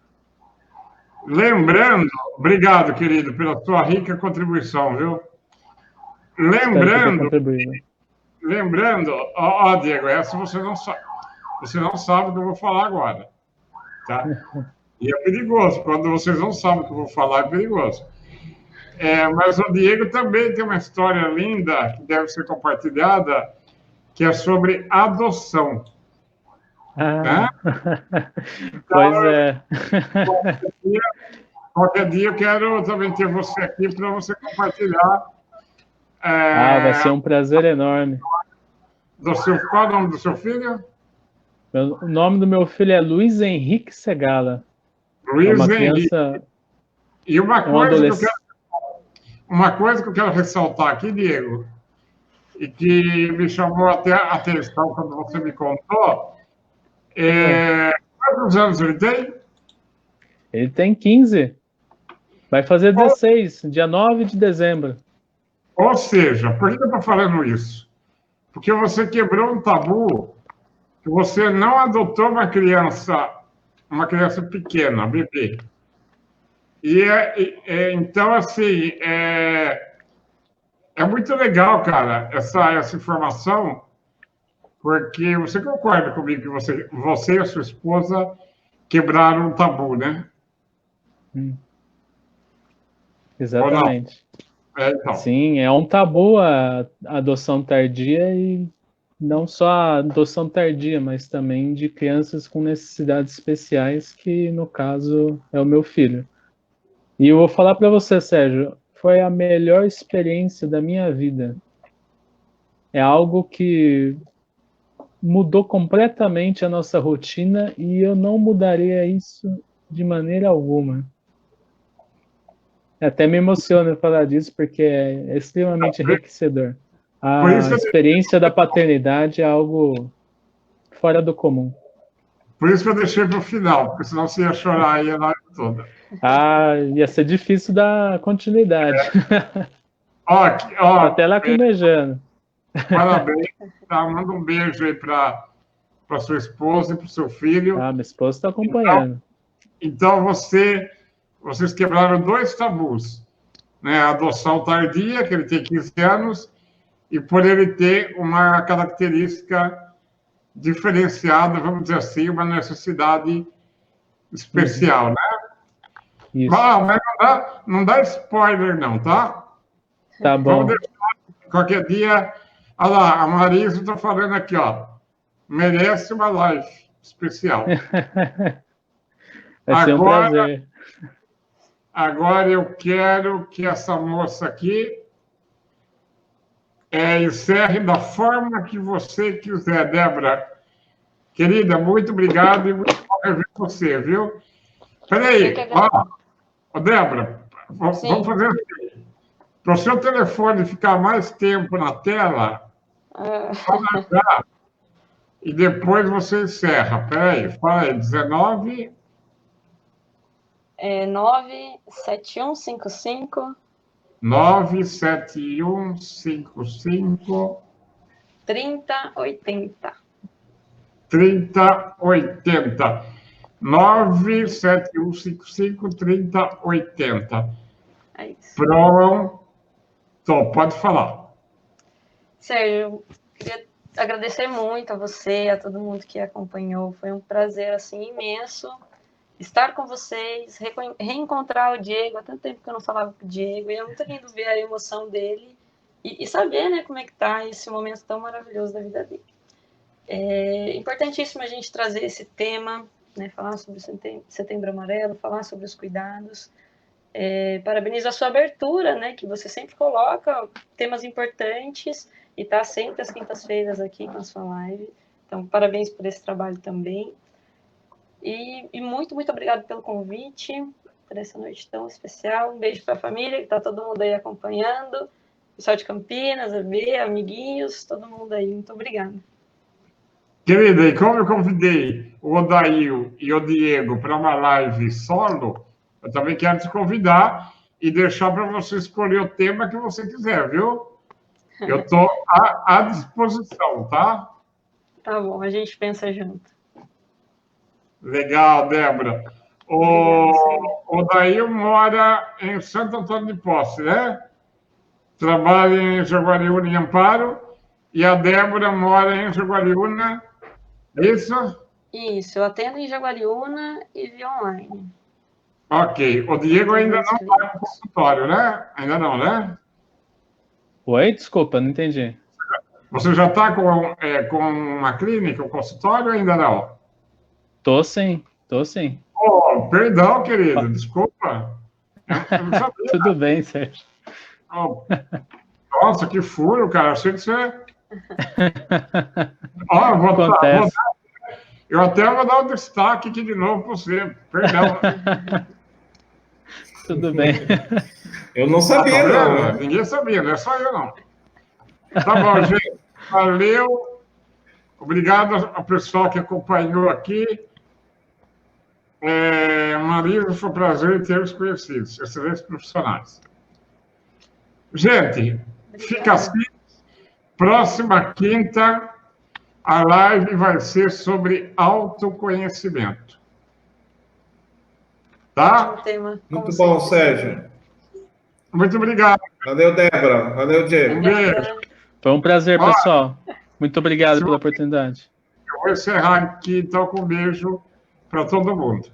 Lembrando, obrigado, querido, pela sua rica contribuição, viu? Lembrando, ó, Diego, essa você não sabe. Você não sabe o que eu vou falar agora, tá? E é perigoso, quando vocês não sabem o que eu vou falar, é perigoso. Mas o Diego também tem uma história linda, que deve ser compartilhada, que é sobre adoção. Pois é. qualquer dia eu quero também ter você aqui para você compartilhar. Vai ser um prazer enorme. Qual é o nome do seu filho? O nome do meu filho é Luiz Henrique Segala. Luiz É uma Henrique. criança. E uma um coisa, adolescente. uma coisa que eu quero ressaltar aqui, Diego, e que me chamou até a atenção quando você me contou, quantos anos ele tem? Ele tem 15. Vai fazer 16, dia 9 de dezembro. Ou seja, por que eu estou falando isso? Porque você quebrou um tabu, que você não adotou uma criança pequena, bebê. Então, assim, é muito legal, cara, essa informação, porque você concorda comigo que você e a sua esposa quebraram um tabu, né? Exatamente. Então. Sim, é um tabu a adoção tardia, e não só a adoção tardia, mas também de crianças com necessidades especiais, que no caso é o meu filho. E eu vou falar para você, Sérgio, foi a melhor experiência da minha vida. É algo que mudou completamente a nossa rotina, e eu não mudaria isso de maneira alguma. Até me emociona falar disso, porque é extremamente enriquecedor. A experiência da paternidade é algo fora do comum. Por isso que eu deixei para o final, porque senão você ia chorar aí a live toda. Ia ser difícil dar continuidade. Tô até lacrimejando. Parabéns. Tá? Manda um beijo aí para sua esposa e para o seu filho. Minha esposa está acompanhando. Então vocês quebraram 2 tabus, né? A adoção tardia, que ele tem 15 anos, e por ele ter uma característica diferenciada, vamos dizer assim, uma necessidade especial, né? Isso. Mas não dá spoiler não, tá? Tá bom. Vamos deixar, qualquer dia... Olha lá, a Marisa está falando aqui, ó. Merece uma live especial. Vai ser um prazer. Agora eu quero que essa moça aqui encerre da forma que você quiser. Débora, querida, muito obrigado e muito bom rever você, viu? Peraí, Débora, vamos fazer assim. Para o seu telefone ficar mais tempo na tela, e depois você encerra. Peraí, fala aí, 19... 97155 97155 3080. 3080. 97155 3080. É isso. Pronto. Pode falar. Sérgio, queria agradecer muito a você, a todo mundo que acompanhou. Foi um prazer assim imenso estar com vocês, reencontrar o Diego. Há tanto tempo que eu não falava com o Diego, e é muito lindo ver a emoção dele e saber, né, como é que tá esse momento tão maravilhoso da vida dele. É importantíssimo a gente trazer esse tema, né, falar sobre o Setembro Amarelo, falar sobre os cuidados. Parabenizo a sua abertura, né, que você sempre coloca temas importantes e está sempre às quintas-feiras aqui com a sua live. Então, parabéns por esse trabalho também. E muito, muito obrigado pelo convite, por essa noite tão especial. Um beijo para a família, que está todo mundo aí acompanhando. Pessoal de Campinas, AB, amiguinhos, todo mundo aí. Muito obrigada. Querida, e como eu convidei o Odail e o Diego para uma live solo, eu também quero te convidar e deixar para você escolher o tema que você quiser, viu? Eu estou à disposição, tá? Tá bom, a gente pensa junto. Legal, Débora. O Odail mora em Santo Antônio de Posse, né? Trabalha em Jaguariúna e Amparo. E a Débora mora em Jaguariúna, é isso? Isso, eu atendo em Jaguariúna e via online. Ok. O Diego ainda não está no consultório, né? Ainda não, né? Oi? Desculpa, não entendi. Você já está com uma clínica, um consultório ou ainda não? Tô sim. Oh, perdão, querido, desculpa. Eu não sabia. Tudo bem, Sérgio. Oh, nossa, que furo, cara. Achei que você... Ó, Acontece. eu até vou dar um destaque aqui de novo para você. Perdão. Tudo bem. Eu não sabia, Tá vendo? não. Ninguém sabia, não é só eu, não. Tá bom, gente. Valeu. Obrigado ao pessoal que acompanhou aqui. Marisa, foi um prazer em ter os conhecidos, excelentes profissionais. Gente, fica assim. Próxima quinta, a live vai ser sobre autoconhecimento. Tá? Muito bom, Sérgio. Muito obrigado. Valeu, Débora. Valeu, Diego. Um beijo. Foi um prazer, pessoal. Muito obrigado pela oportunidade. Eu vou encerrar aqui, então, com um beijo para todo mundo.